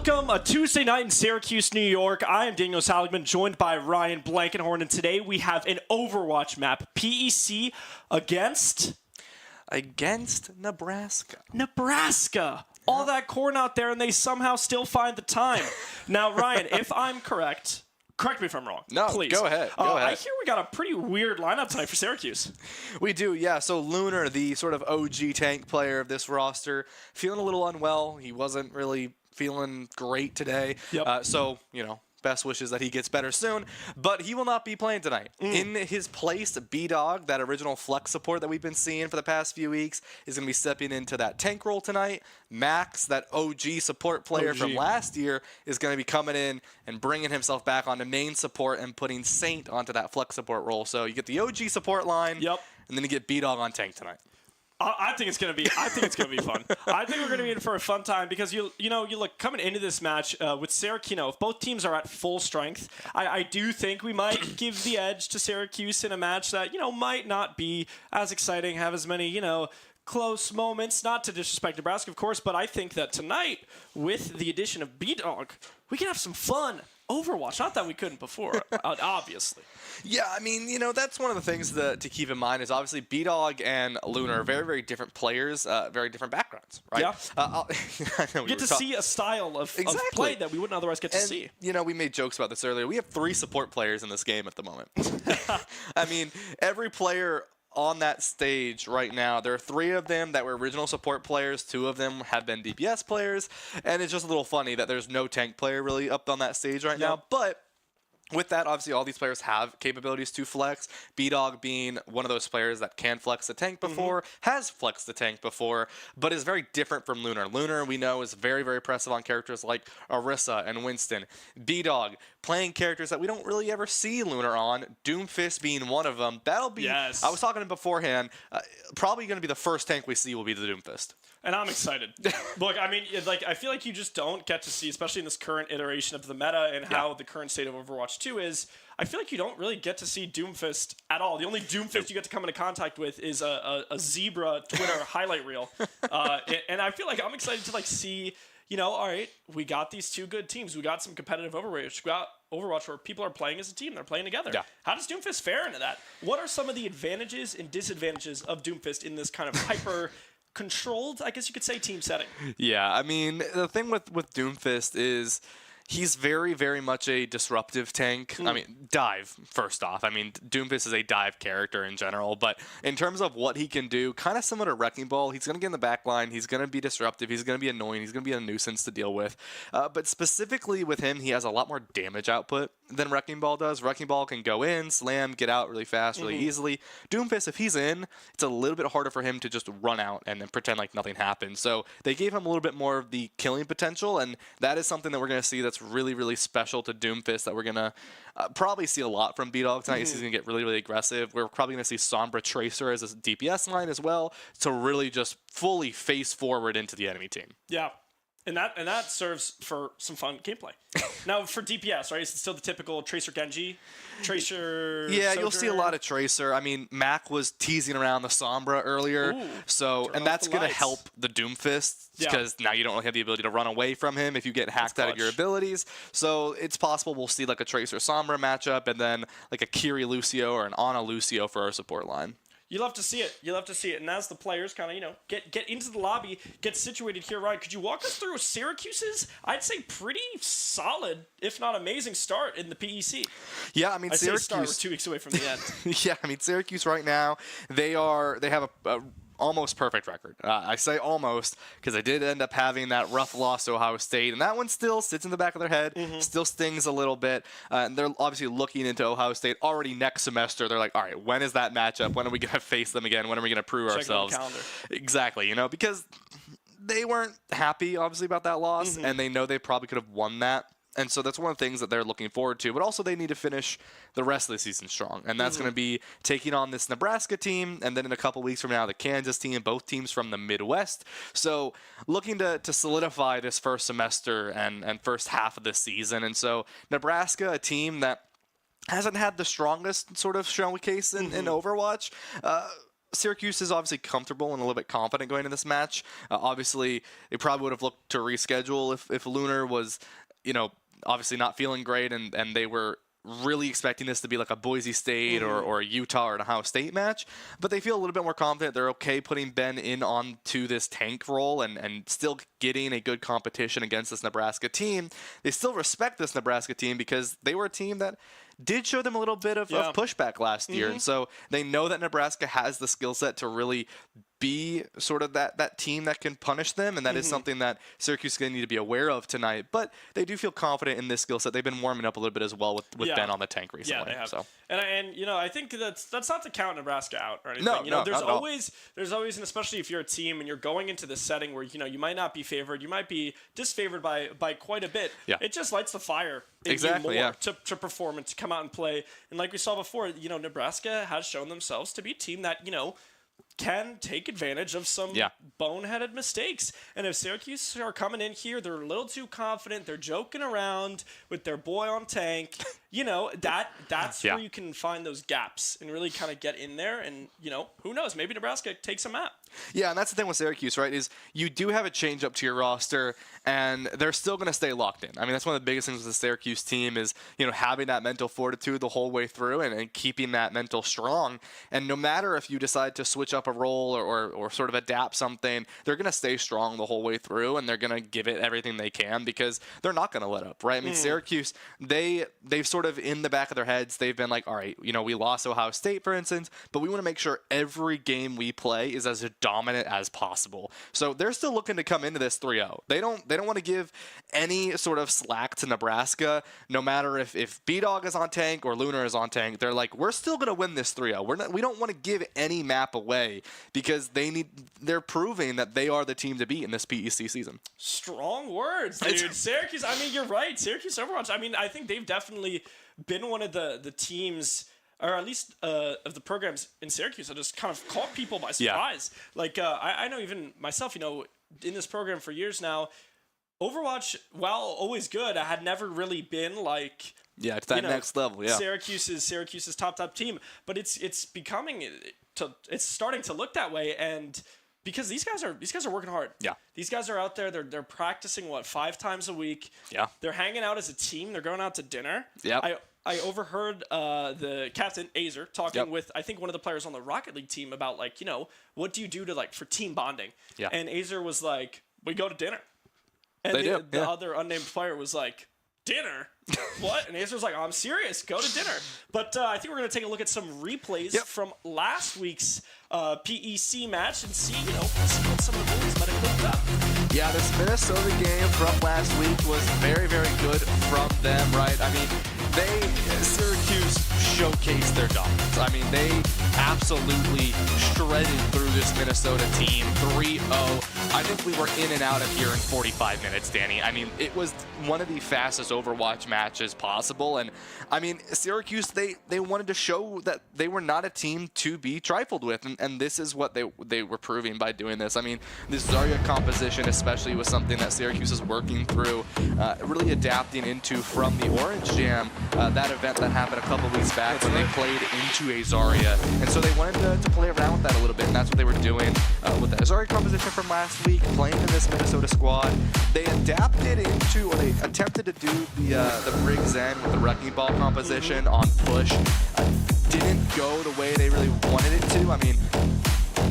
Welcome, a Tuesday night in Syracuse, New York. I am Daniel Saligman, joined by Ryan Blankenhorn, and today we have an Overwatch map, PEC against Nebraska. Nebraska. All that corn out there, and they somehow still find the time. Now, Ryan, if I'm correct me if I'm wrong. No, please. Go ahead. I hear we got a pretty weird lineup tonight for Syracuse. We do, yeah. So Lunar, the sort of OG tank player of this roster, feeling a little unwell. He wasn't really feeling great today. Yep. So, best wishes that he gets better soon. But he will not be playing tonight. In his place, B-Dog, that original flex support that we've been seeing for the past few weeks, is going to be stepping into that tank role tonight. Max, that OG support player from last year, is going to be coming in and bringing himself back onto main support and putting Saint onto that flex support role. So you get the OG support line, and then you get B-Dog on tank tonight. I think it's gonna be fun. I think we're gonna be in for a fun time because you look coming into this match with Syracuse. If both teams are at full strength, I do think we might give the edge to Syracuse in a match that might not be as exciting, have as many close moments. Not to disrespect Nebraska, of course, but I think that tonight with the addition of B-Dog, we can have some fun. Overwatch, not that we couldn't before, obviously. Yeah, I mean, that's one of the things to keep in mind is obviously B-Dog and Lunar are very, very different players, very different backgrounds, right? Yeah. You get to see a style of play that we wouldn't otherwise get to see. We made jokes about this earlier. We have 3 support players in this game at the moment. I mean, every player on that stage right now, there are 3 of them that were original support players. 2 of them have been DPS players, and it's just a little funny that there's no tank player really up on that stage right now. But with that, obviously, all these players have capabilities to flex. B-Dog being one of those players that can flex the tank before, has flexed the tank before, but is very different from Lunar. Lunar, we know, is very, very impressive on characters like Orisa and Winston. B-Dog, playing characters that we don't really ever see Lunar on, Doomfist being one of them. That'll be, I was talking to him beforehand, probably going to be the first tank we see will be the Doomfist. And I'm excited. Look, I mean, I feel like you just don't get to see, especially in this current iteration of the meta and how the current state of Overwatch 2 is, I feel like you don't really get to see Doomfist at all. The only Doomfist you get to come into contact with is a Zebra Twitter highlight reel. And I feel like I'm excited to see, all right, we got these 2 good teams. We got some competitive Overwatch. We got Overwatch where people are playing as a team. They're playing together. Yeah. How does Doomfist fare into that? What are some of the advantages and disadvantages of Doomfist in this kind of hyper controlled, I guess you could say, team setting? Yeah, I mean, the thing with Doomfist is he's very, very much a disruptive tank. I mean, dive, first off. I mean, Doomfist is a dive character in general, but in terms of what he can do, kind of similar to Wrecking Ball, he's going to get in the back line, he's going to be disruptive, he's going to be annoying, he's going to be a nuisance to deal with. But specifically with him, he has a lot more damage output than Wrecking Ball does. Wrecking Ball can go in, slam, get out really fast, really easily. Doomfist, if he's in, it's a little bit harder for him to just run out and then pretend like nothing happened. So they gave him a little bit more of the killing potential, and that is something that we're going to see that's really, really special to Doomfist that we're going to probably see a lot from B-Dog tonight. He's going to get really, really aggressive. We're probably going to see Sombra Tracer as a DPS line as well to really just fully face forward into the enemy team. Yeah. And that serves for some fun gameplay. Now, for DPS, right? Is it still the typical Tracer Genji? Tracer Yeah, Soldier? You'll see a lot of Tracer. I mean, Mac was teasing around the Sombra earlier. And that's going to help the Doomfist because now you don't really have the ability to run away from him if you get hacked out of your abilities. So it's possible we'll see like a Tracer Sombra matchup and then like a Kiri Lucio or an Ana Lucio for our support line. You love to see it. You love to see it. And as the players kind of, get into the lobby, get situated here, Ryan, could you walk us through Syracuse's, I'd say, pretty solid, if not amazing start in the PEC? Yeah, I mean, Syracuse. We're 2 weeks away from the end. Yeah, I mean, Syracuse right now, they have a almost perfect record. I say almost because they did end up having that rough loss to Ohio State, and that one still sits in the back of their head, still stings a little bit. And they're obviously looking into Ohio State already next semester. They're like, all right, when is that matchup? When are we going to face them again? When are we going to prove ourselves? Check on the calendar. Exactly, because they weren't happy, obviously, about that loss, and they know they probably could have won that. And so that's one of the things that they're looking forward to. But also they need to finish the rest of the season strong. And that's going to be taking on this Nebraska team. And then in a couple weeks from now, the Kansas team, both teams from the Midwest. So looking to solidify this first semester and first half of the season. And so Nebraska, a team that hasn't had the strongest sort of showcase in Overwatch. Syracuse is obviously comfortable and a little bit confident going into this match. Obviously, they probably would have looked to reschedule if Lunar was, obviously not feeling great and they were really expecting this to be like a Boise State or a Utah or an Ohio State match, but they feel a little bit more confident. They're okay putting Ben in onto this tank role and still getting a good competition against this Nebraska team. They still respect this Nebraska team because they were a team that did show them a little bit of pushback last year, and so they know that Nebraska has the skill set to really be sort of that team that can punish them, and that is something that Syracuse is going to need to be aware of tonight. But they do feel confident in this skill set. They've been warming up a little bit as well with Ben on the tank recently. Yeah, they have. So. And I think that's not to count Nebraska out or anything. No, there's not always, and especially if you're a team and you're going into this setting where you might not be favored, you might be disfavored by quite a bit. Yeah. It just lights the fire in you more to perform and to come out and play. And like we saw before, Nebraska has shown themselves to be a team that can take advantage of some boneheaded mistakes. And if Syracuse are coming in here, they're a little too confident, they're joking around with their boy on tank, that's where you can find those gaps and really kind of get in there. And, who knows, maybe Nebraska takes a map. Yeah, and that's the thing with Syracuse, right, is you do have a change up to your roster, and they're still going to stay locked in. I mean, that's one of the biggest things with the Syracuse team is, having that mental fortitude the whole way through and keeping that mental strong. And no matter if you decide to switch up a role or sort of adapt something, they're going to stay strong the whole way through, and they're going to give it everything they can because they're not going to let up, right? I mean, Syracuse, they've sort of in the back of their heads, they've been like, all right, we lost Ohio State, for instance, but we want to make sure every game we play is as dominant as possible. So they're still looking to come into this 3-0. They don't want to give any sort of slack to Nebraska, no matter if B-Dog is on tank or Lunar is on tank. They're like, we're still going to win this 3-0. We don't want to give any map away because they're proving that they are the team to beat in this PEC season. Strong words, dude. Syracuse, I mean, you're right. Syracuse Overwatch, I mean, I think they've definitely been one of the teams, or at least of the programs in Syracuse that just kind of caught people by surprise. Yeah. Like, I know even myself, in this program for years now, Overwatch, while always good, I had never really been like... Yeah, to that next level, yeah. Syracuse's top team. But it's becoming... It's starting to look that way, and... Because these guys are working hard. Yeah. These guys are out there. They're practicing 5 times a week. Yeah. They're hanging out as a team. They're going out to dinner. Yeah. I overheard the captain Azer talking with I think one of the players on the Rocket League team about what do you do to for team bonding? Yeah. And Azer was like, we go to dinner. And the other unnamed player was like, dinner? What? And Azer was like, oh, I'm serious. Go to dinner. But I think we're going to take a look at some replays from last week's PEC match and see what some of the bullies might have cooked up. Yeah, this Minnesota game from last week was very, very good from them, right? I mean, Syracuse showcased their dominance. I mean, they absolutely shredded through this Minnesota team, 3-0. I think we were in and out of here in 45 minutes, Danny. I mean, it was one of the fastest Overwatch matches possible. And, I mean, Syracuse, they wanted to show that they were not a team to be trifled with. And this is what they were proving by doing this. I mean, this Zarya composition especially was something that Syracuse is working through, really adapting into from the Orange Jam, that event that happened a couple weeks back when they played into a Zarya. And so they wanted to play around with that a little bit, and that's what they were doing with the Zarya composition from last week, playing in this Minnesota squad. They adapted into, or they attempted to do the Brig Zen with the Wrecking Ball composition on push. Didn't go the way they really wanted it to. I mean,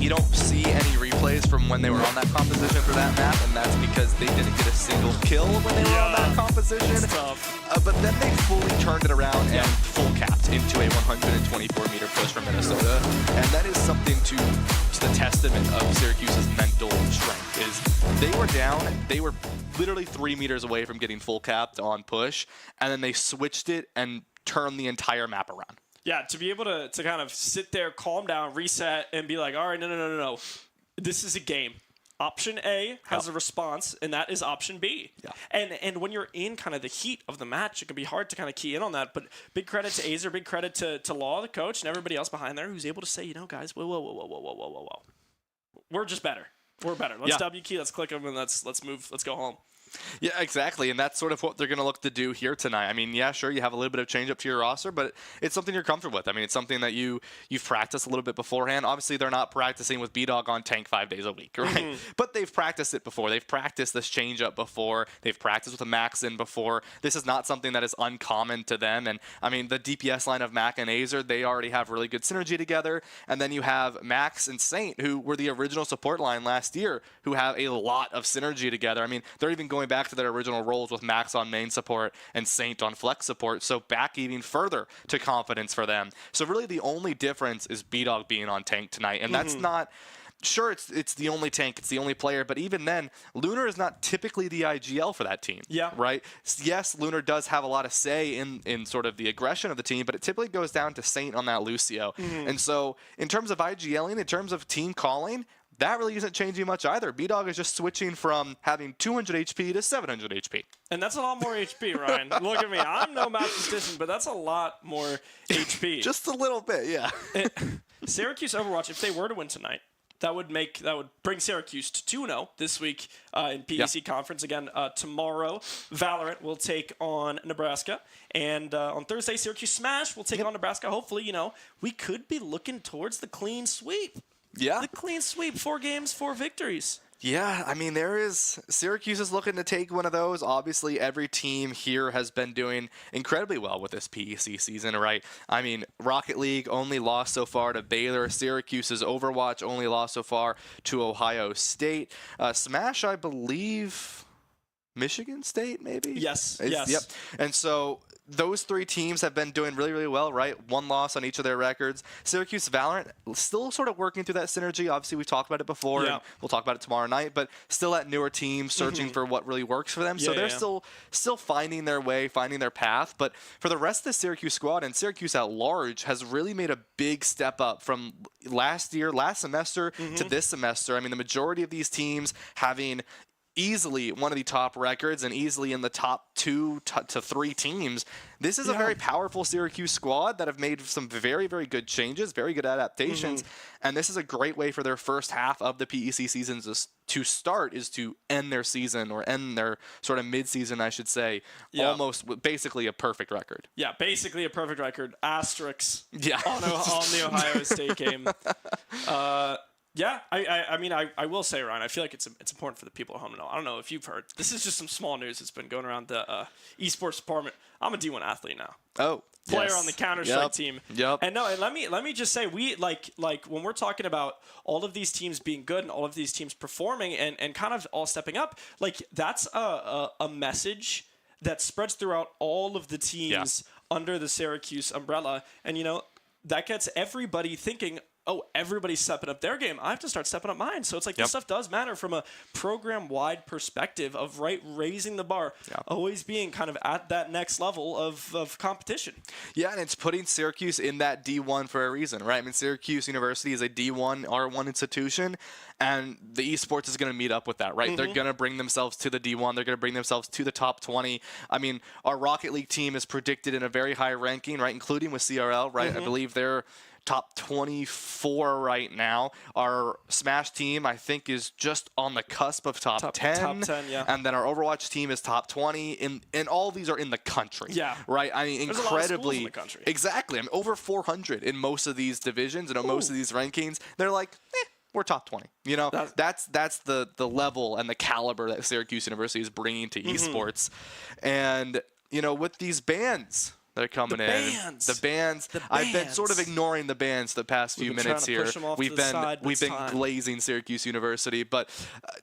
you don't see any replays from when they were on that composition for that map, and that's because they didn't get a single kill when they were on that composition. But then they fully turned it around and full capped into a 124-meter push from Minnesota, and that is something to the testament of Syracuse's mental strength. Is they were down, they were literally 3 meters away from getting full capped on push, and then they switched it and turned the entire map around. Yeah, to be able to kind of sit there, calm down, reset, and be like, all right, no. This is a game. Option A has a response, and that is option B. Yeah. And when you're in kind of the heat of the match, it can be hard to kind of key in on that. But big credit to Azer, big credit to Law, the coach, and everybody else behind there who's able to say, guys, whoa. We're just better. We're better. Let's W key, let's click them, and let's move. Let's go home. Yeah, exactly, and that's sort of what they're going to look to do here tonight. I mean, yeah, sure, you have a little bit of change up to your roster, but it's something you're comfortable with. I mean, it's something that you've practiced a little bit beforehand. Obviously, they're not practicing with B-Dog on tank 5 days a week, right? But they've practiced it before. They've practiced this change up before. They've practiced with a Max in before. This is not something that is uncommon to them. And I mean, the DPS line of Mac and Azer, they already have really good synergy together. And then you have Max and Saint, who were the original support line last year, who have a lot of synergy together. I mean, they're even going back to their original roles with Max on main support and Saint on flex support, so back even further to confidence for them. So really the only difference is B-Dog being on tank tonight, and that's not... Sure, it's the only tank, it's the only player, but even then, Lunar is not typically the IGL for that team. Yeah. Right? Yes, Lunar does have a lot of say in sort of the aggression of the team, but it typically goes down to Saint on that Lucio. And so, in terms of IGLing, in terms of team calling, that really isn't changing much either. B-Dog is just switching from having 200 HP to 700 HP. And that's a lot more HP, Ryan. Look at me. I'm no mathematician, but that's a lot more HP. Just a little bit, yeah. Syracuse Overwatch, if they were to win tonight, that would bring Syracuse to 2-0 this week in PEC conference. Again, tomorrow, Valorant will take on Nebraska. And on Thursday, Syracuse Smash will take on Nebraska. Hopefully, we could be looking towards the clean sweep. Yeah. The clean sweep, 4 games, 4 victories. Yeah, I mean, Syracuse is looking to take one of those. Obviously, every team here has been doing incredibly well with this PEC season, right? I mean, Rocket League only lost so far to Baylor. Syracuse's Overwatch only lost so far to Ohio State. Smash, I believe, Michigan State, maybe? Yes. Yep. And so those 3 teams have been doing really, really well, right? 1 loss on each of their records. Syracuse Valorant still sort of working through that synergy. Obviously, we've talked about it before, and we'll talk about it tomorrow night, but still that newer team searching for what really works for them. So they're still finding their way, finding their path. But for the rest of the Syracuse squad, and Syracuse at large has really made a big step up from last semester to this semester. I mean, the majority of these teams having easily one of the top records and easily in the top 2 to 3 teams. This is a very powerful Syracuse squad that have made some very, very good changes, very good adaptations, and this is a great way for their first half of the PEC seasons to start, is to end their season, or end their sort of mid-season, I should say, almost basically a perfect record. Yeah, basically a perfect record. Asterisks on the Ohio State game. Yeah, I mean, I will say, Ryan, I feel like it's important for the people at home to know. I don't know if you've heard. This is just some small news that's been going around the esports department. I'm a D1 athlete now. Oh, player on the Counter-Strike team. Yep. And let me just say, we like when we're talking about all of these teams being good and all of these teams performing and kind of all stepping up, like that's a message that spreads throughout all of the teams under the Syracuse umbrella, and that gets everybody thinking, oh, everybody's stepping up their game. I have to start stepping up mine. So it's like this stuff does matter from a program-wide perspective of raising the bar, always being kind of at that next level of competition. Yeah, and it's putting Syracuse in that D1 for a reason, right? I mean, Syracuse University is a D1, R1 institution, and the esports is going to meet up with that, right? They're going to bring themselves to the D1. They're going to bring themselves to the top 20. I mean, our Rocket League team is predicted in a very high ranking, right, including with CRL, right? I believe they're top 24 right now. Our Smash team, I think, is just on the cusp of top 10. Top 10, yeah. And then our Overwatch team is top 20. And all of these are in the country. Yeah. Right? I mean, there's incredibly. A lot of schools in the country. Exactly. I mean, over 400 in most of these divisions and most of these rankings. They're like, we're top 20. That's the level and the caliber that Syracuse University is bringing to esports. And, with these bans, they're coming in. The bands. I've been sort of ignoring the bands the past few minutes here. We've been glazing Syracuse University, but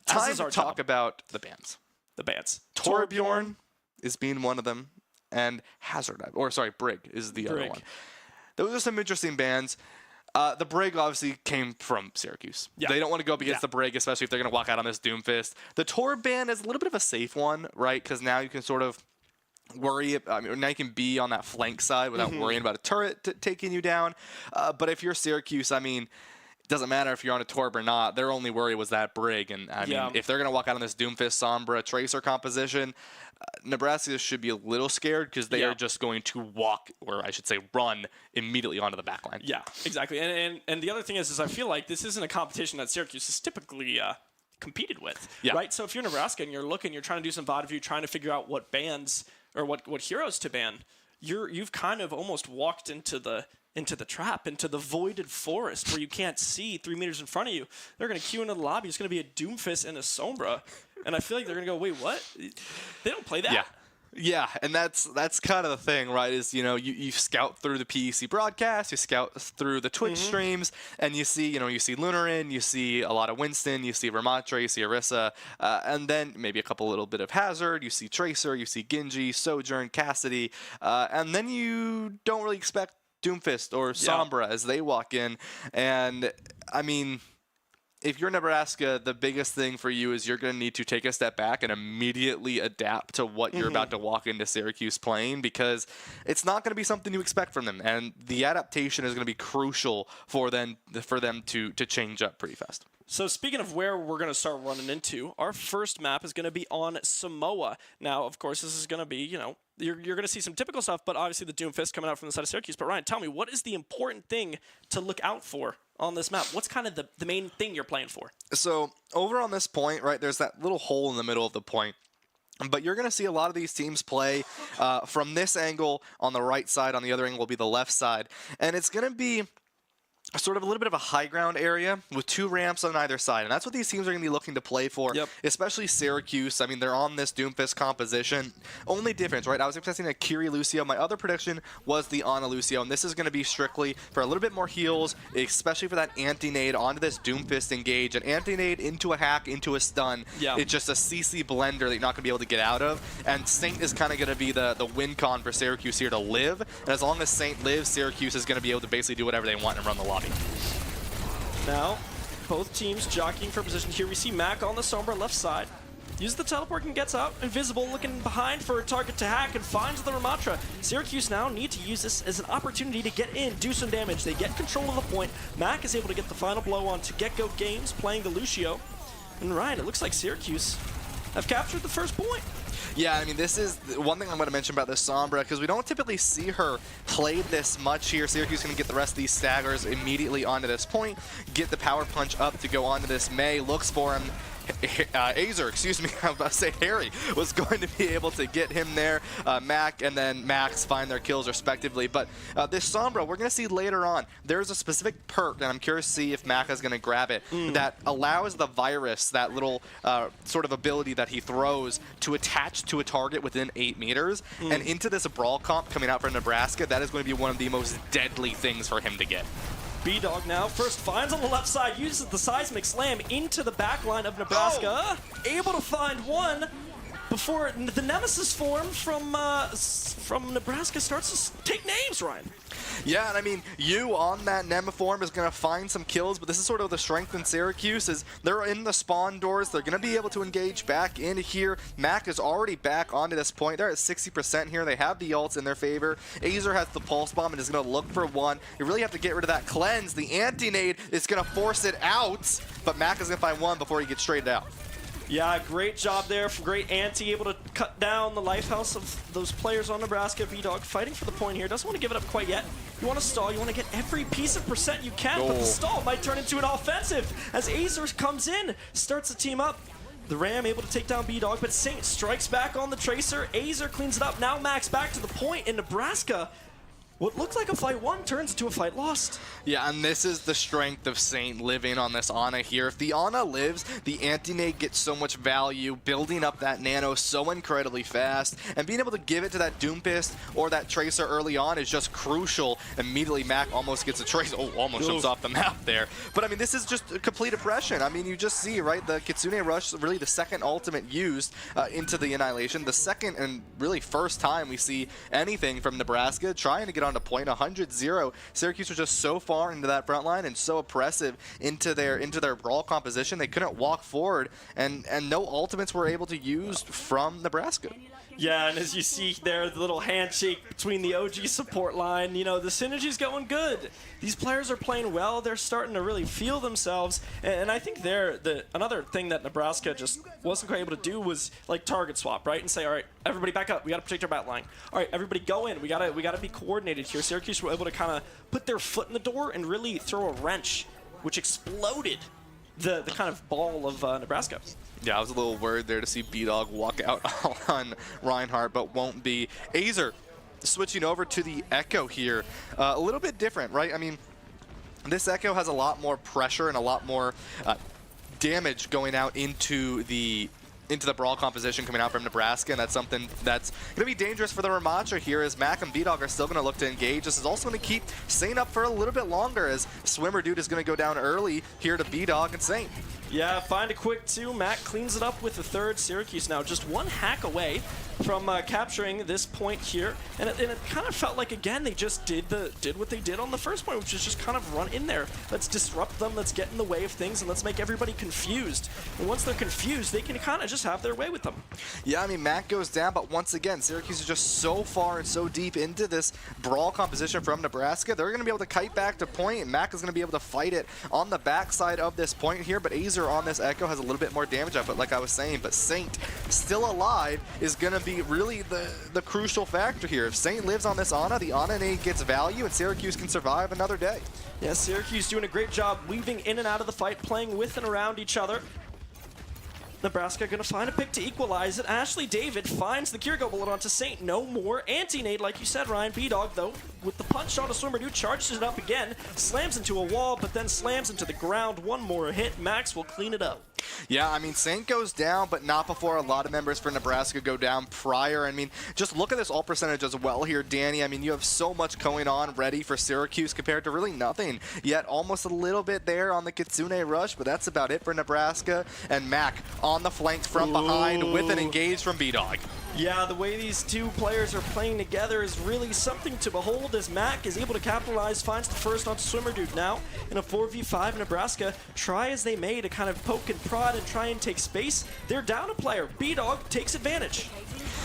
time to talk about the bands. The bands. Torbjorn is being one of them, and Brig is the other one. Those are some interesting bands. The Brig obviously came from Syracuse. Yeah. They don't want to go up against the Brig, especially if they're going to walk out on this Doomfist. The Torb ban is a little bit of a safe one, right? Because now you can sort of worry. Now you can be on that flank side without worrying about a turret taking you down. But if you're Syracuse, I mean, it doesn't matter if you're on a Torb or not. Their only worry was that Brig. And I mean, if they're going to walk out on this Doomfist, Sombra, Tracer composition, Nebraska should be a little scared because they are just going to walk, or I should say run, immediately onto the back line. Yeah, exactly. And the other thing is I feel like this isn't a competition that Syracuse is typically competed with, Yeah. right? So if you're Nebraska and you're trying to do some VOD, if you're trying to figure out what bans or what heroes to ban, you've kind of almost walked into the trap, into the voided forest where you can't see 3 meters in front of you. They're going to queue into the lobby. It's going to be a Doomfist and a Sombra. And I feel like they're going to go, wait, what? They don't play that? Yeah, and that's kind of the thing, right? Is you scout through the PEC broadcast, you scout through the Twitch streams, and you see Lunarin, you see a lot of Winston, you see Ramatra, you see Orisa, and then maybe a couple little bit of Hazard. You see Tracer, you see Genji, Sojourn, Cassidy, and then you don't really expect Doomfist or Sombra as they walk in, and I mean, if you're Nebraska, the biggest thing for you is you're going to need to take a step back and immediately adapt to what you're about to walk into Syracuse playing, because it's not going to be something you expect from them, and the adaptation is going to be crucial for them to change up pretty fast. So speaking of where we're going to start running into, our first map is going to be on Samoa. Now, of course, this is going to be, you're going to see some typical stuff, but obviously the Doomfist coming out from the side of Syracuse. But Ryan, tell me, what is the important thing to look out for on this map? What's kind of the main thing you're playing for? So over on this point, right, there's that little hole in the middle of the point. But you're going to see a lot of these teams play from this angle on the right side. On the other angle will be the left side. And it's going to be sort of a little bit of a high ground area with 2 ramps on either side. And that's what these teams are going to be looking to play for, especially Syracuse. I mean, they're on this Doomfist composition. Only difference, right? I was expecting a Kiri Lucio. My other prediction was the Ana Lucio. And this is going to be strictly for a little bit more heals, especially for that anti-nade onto this Doomfist engage. An anti-nade into a hack, into a stun. It's just a CC blender that you're not going to be able to get out of. And Saint is kind of going to be the win con for Syracuse here to live. And as long as Saint lives, Syracuse is going to be able to basically do whatever they want and run the lobby. Now, both teams jockeying for position here. We see Mac on the Sombra left side. Uses the teleport and gets out. Invisible looking behind for a target to hack and finds the Ramatra. Syracuse now need to use this as an opportunity to get in, do some damage. They get control of the point. Mac is able to get the final blow on to Get Go Games playing the Lucio. And Ryan, it looks like Syracuse have captured the first point. Yeah, I mean, this is one thing I'm going to mention about this Sombra, because we don't typically see her played this much here. Syracuse is going to get the rest of these staggers immediately onto this point, get the power punch up to go onto this May, looks for him. Azer, excuse me, I was about to say Harry was going to be able to get him there. Mac and then Max find their kills respectively. But this Sombra, we're going to see later on, there's a specific perk, and I'm curious to see if Mac is going to grab it, that allows the virus, that little sort of ability that he throws, to attach to a target within 8 meters. And into this brawl comp coming out from Nebraska, that is going to be one of the most deadly things for him to get. B-Dog now first finds on the left side, uses the seismic slam into the back line of Nebraska. Able to find one before the nemesis form from Nebraska starts to take names, Ryan. Yeah, and I mean, you on that Nemaform is going to find some kills, but this is sort of the strength in Syracuse, is they're in the spawn doors. They're going to be able to engage back in here. Mac is already back onto this point. They're at 60% here. They have the ults in their favor. Azer has the pulse bomb and is going to look for one. You really have to get rid of that cleanse. The anti-nade is going to force it out, but Mac is going to find one before he gets traded out. Yeah, great job there. Great anti, able to cut down the life house of those players on Nebraska. B-Dog fighting for the point here. Doesn't want to give it up quite yet. You want to stall. You want to get every piece of percent you can, but the stall might turn into an offensive as Azer comes in, starts the team up. The Ram able to take down B-Dog, but Saint strikes back on the Tracer. Azer cleans it up. Now Max back to the point in Nebraska. What looked like a fight won turns into a fight lost. Yeah, and this is the strength of Saint living on this Ana here. If the Ana lives, the anti-nade gets so much value, building up that nano so incredibly fast, and being able to give it to that Doomfist or that Tracer early on is just crucial. Immediately, Mac almost gets a Tracer. Oh, almost jumps off the map there. But I mean, this is just a complete oppression. I mean, you just see, right, the Kitsune Rush, really the second ultimate used into the Annihilation. The second and really first time we see anything from Nebraska trying to get on to point 100-0. Syracuse was just so far into that front line and so oppressive into their brawl composition. They couldn't walk forward, and no ultimates were able to use from Nebraska. Yeah, and as you see there, the little handshake between the OG support line, you know, the synergy's going good. These players are playing well. They're starting to really feel themselves. And I think another thing that Nebraska just wasn't quite able to do was like target swap, right? And say, all right, everybody back up. We got to protect our bat line. All right, everybody go in. We got to be coordinated here. Syracuse were able to kind of put their foot in the door and really throw a wrench, which exploded the kind of ball of Nebraska. Yeah, I was a little worried there to see B-Dog walk out on Reinhardt, but won't be. Azer switching over to the Echo here. A little bit different, right? I mean, this Echo has a lot more pressure and a lot more damage going out into the brawl composition coming out from Nebraska, and that's something that's going to be dangerous for the Ramacha here, as Mac and B-Dog are still going to look to engage. This is also going to keep Saint up for a little bit longer, as Swimmer Dude is going to go down early here to B-Dog and Saint. Yeah, find a quick 2. Mac cleans it up with the 3rd. Syracuse now just 1 hack away from capturing this point here, and it kind of felt like, again, they just did what they did on the first point, which is just kind of run in there. Let's disrupt them, let's get in the way of things, and let's make everybody confused. And once they're confused, they can kind of just have their way with them. Yeah, I mean, Mac goes down, but once again, Syracuse is just so far and so deep into this brawl composition from Nebraska. They're going to be able to kite back to point, and Mac is going to be able to fight it on the backside of this point here, but Azer on this Echo has a little bit more damage up it, like I was saying, but Saint, still alive, is going to be really the crucial factor here. If Saint lives on this Ana, the Ana nade gets value, and Syracuse can survive another day. Yeah, Syracuse doing a great job weaving in and out of the fight, playing with and around each other. Nebraska going to find a pick to equalize it. Ashley David finds the Kirgo bullet onto Saint. No more anti-nade, like you said, Ryan. B-Dog, though, with the punch on a Swimmer Dude, charges it up again, slams into a wall, but then slams into the ground. One more hit. Max will clean it up. Yeah, I mean, Saint goes down, but not before a lot of members for Nebraska go down prior. I mean, just look at this ult percentage as well here, Danny. I mean, you have so much going on ready for Syracuse compared to really nothing. Yet almost a little bit there on the Kitsune rush, but that's about it for Nebraska. And Mac on the flanks from behind with an engage from B-Dog. Yeah, the way these two players are playing together is really something to behold, as Mac is able to capitalize, finds the first onto Swimmer Dude. Now, in a 4v5, Nebraska try as they may to kind of poke and prod and try and take space. They're down a player. B-Dog takes advantage.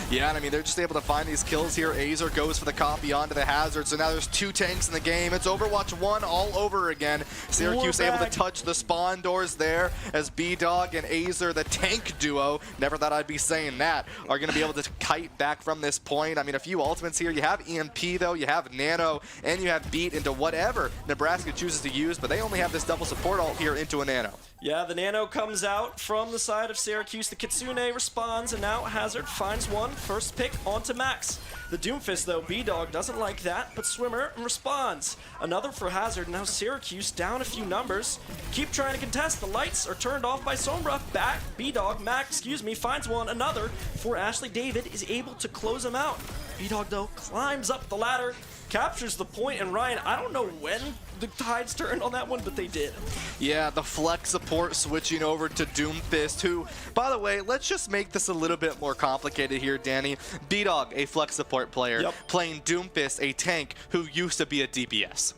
Yeah, and I mean, they're just able to find these kills here. Azer goes for the copy onto the Hazard, so now there's 2 tanks in the game. It's Overwatch 1 all over again. Syracuse able to touch the spawn doors there, as B-Dog and Azer, the tank duo, never thought I'd be saying that, are going to be able to kite back from this point. I mean, a few ultimates here. You have EMP, though, you have Nano, and you have Beat into whatever Nebraska chooses to use, but they only have this double support ult here into a Nano. Yeah, the Nano comes out from the side of Syracuse. The Kitsune responds, and now Hazard finds one. First pick onto Max. The Doomfist, though, B-Dog doesn't like that, but Swimmer responds. Another for Hazard. Now Syracuse down a few numbers. Keep trying to contest. The lights are turned off by Sombra. Back, B-Dog, Max, finds one. Another for Ashley David is able to close him out. B-Dog, though, climbs up the ladder, captures the point, and Ryan, I don't know when the tides turned on that one, but they did. Yeah, the flex support switching over to Doomfist, who, by the way, let's just make this a little bit more complicated here, Danny. B-Dog, a flex support player, playing Doomfist, a tank who used to be a DPS.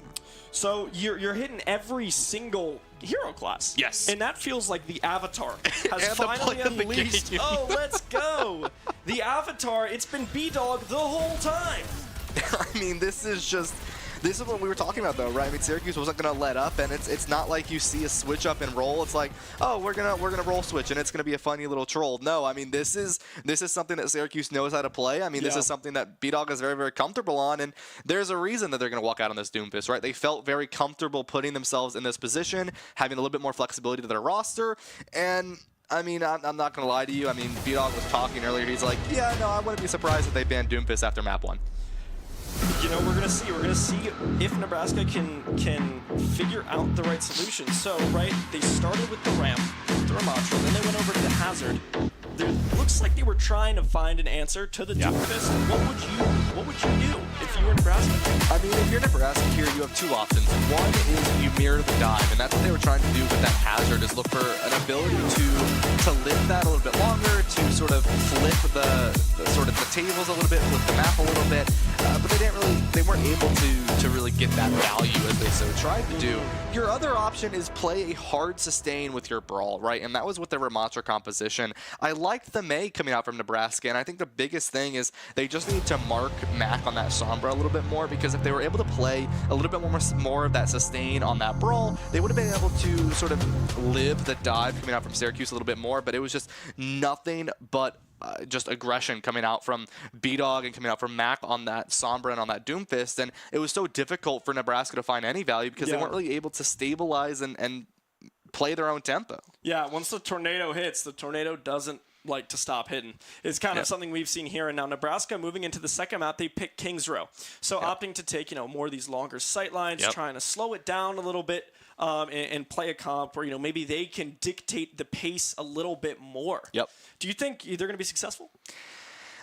So you're hitting every single hero class. Yes. And that feels like the Avatar has finally unleashed. Oh, let's go. The Avatar, it's been B-Dog the whole time. I mean, this is what we were talking about, though, right? I mean, Syracuse wasn't going to let up, and it's not like you see a switch up and roll. It's like, oh, we're gonna roll switch, and it's gonna be a funny little troll. No, I mean, this is something that Syracuse knows how to play. I mean, this is something that B-Dog is very, very comfortable on, and there's a reason that they're gonna walk out on this Doomfist, right? They felt very comfortable putting themselves in this position, having a little bit more flexibility to their roster, and I mean, I'm not gonna lie to you. I mean, B-Dog was talking earlier. He's like, yeah, no, I wouldn't be surprised if they banned Doomfist after map 1. You know, we're gonna see if Nebraska can figure out the right solution. So, right, they started with the ramp, the Ramacha, then they went over to the Hazard. There looks like they were trying to find an answer to the Doomfist. What would you do if you were Nebraska? I mean, if you're Nebraska here, you have 2 options. One is you mirror the dive, and that's what they were trying to do with that Hazard, is look for an ability to live that a little bit longer, to sort of flip the tables a little bit, flip the map a little bit, but they weren't able to really get that value as they so tried to do. Your other option is play a hard sustain with your brawl, right? And that was with the Ramacha composition. I liked the May coming out from Nebraska, and I think the biggest thing is they just need to mark Mac on that Sombra a little bit more, because if they were able to play a little bit more of that sustain on that brawl, they would have been able to sort of live the dive coming out from Syracuse a little bit more, but it was just nothing but just aggression coming out from B-Dog and coming out from Mac on that Sombra and on that Doomfist, and it was so difficult for Nebraska to find any value because they weren't really able to stabilize and play their own tempo. Yeah, once the tornado hits, the tornado doesn't like to stop hitting. It's kind of something we've seen here. And now Nebraska moving into the second map, they pick Kings Row. So opting to take, more of these longer sight lines, trying to slow it down a little bit and play a comp where, maybe they can dictate the pace a little bit more. Yep. Do you think they're going to be successful?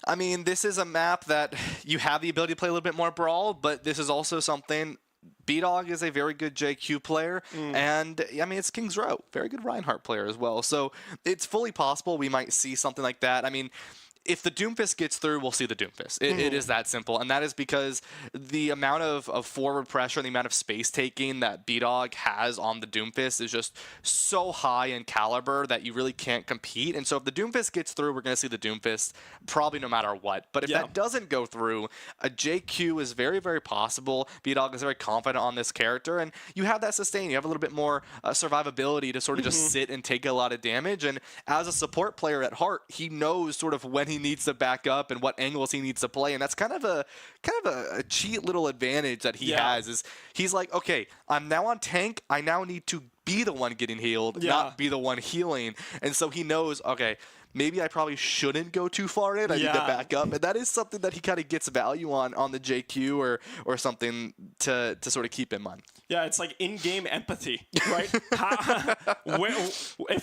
I mean, this is a map that you have the ability to play a little bit more brawl, but this is also something. B-Dog is a very good JQ player, and I mean, it's Kings Row, very good Reinhardt player as well. So it's fully possible we might see something like that. I mean, if the Doomfist gets through, we'll see the Doomfist. It is that simple, and that is because the amount of forward pressure and the amount of space taking that B-Dog has on the Doomfist is just so high in caliber that you really can't compete. And so if the Doomfist gets through, we're going to see the Doomfist probably no matter what. But if that doesn't go through, a JQ is very, very possible. B-Dog is very confident on this character, and you have that sustain. You have a little bit more survivability to sort of just sit and take a lot of damage. And as a support player at heart, he knows sort of when he needs to back up and what angles he needs to play, and that's kind of a cheat little advantage that he has. Is he's like, okay, I'm now on tank, I now need to be the one getting healed, not be the one healing. And so he knows, okay, maybe I probably shouldn't go too far in. I need to back up. And that is something that he kind of gets value on the JQ or something to sort of keep in mind. Yeah, it's like in-game empathy, right? If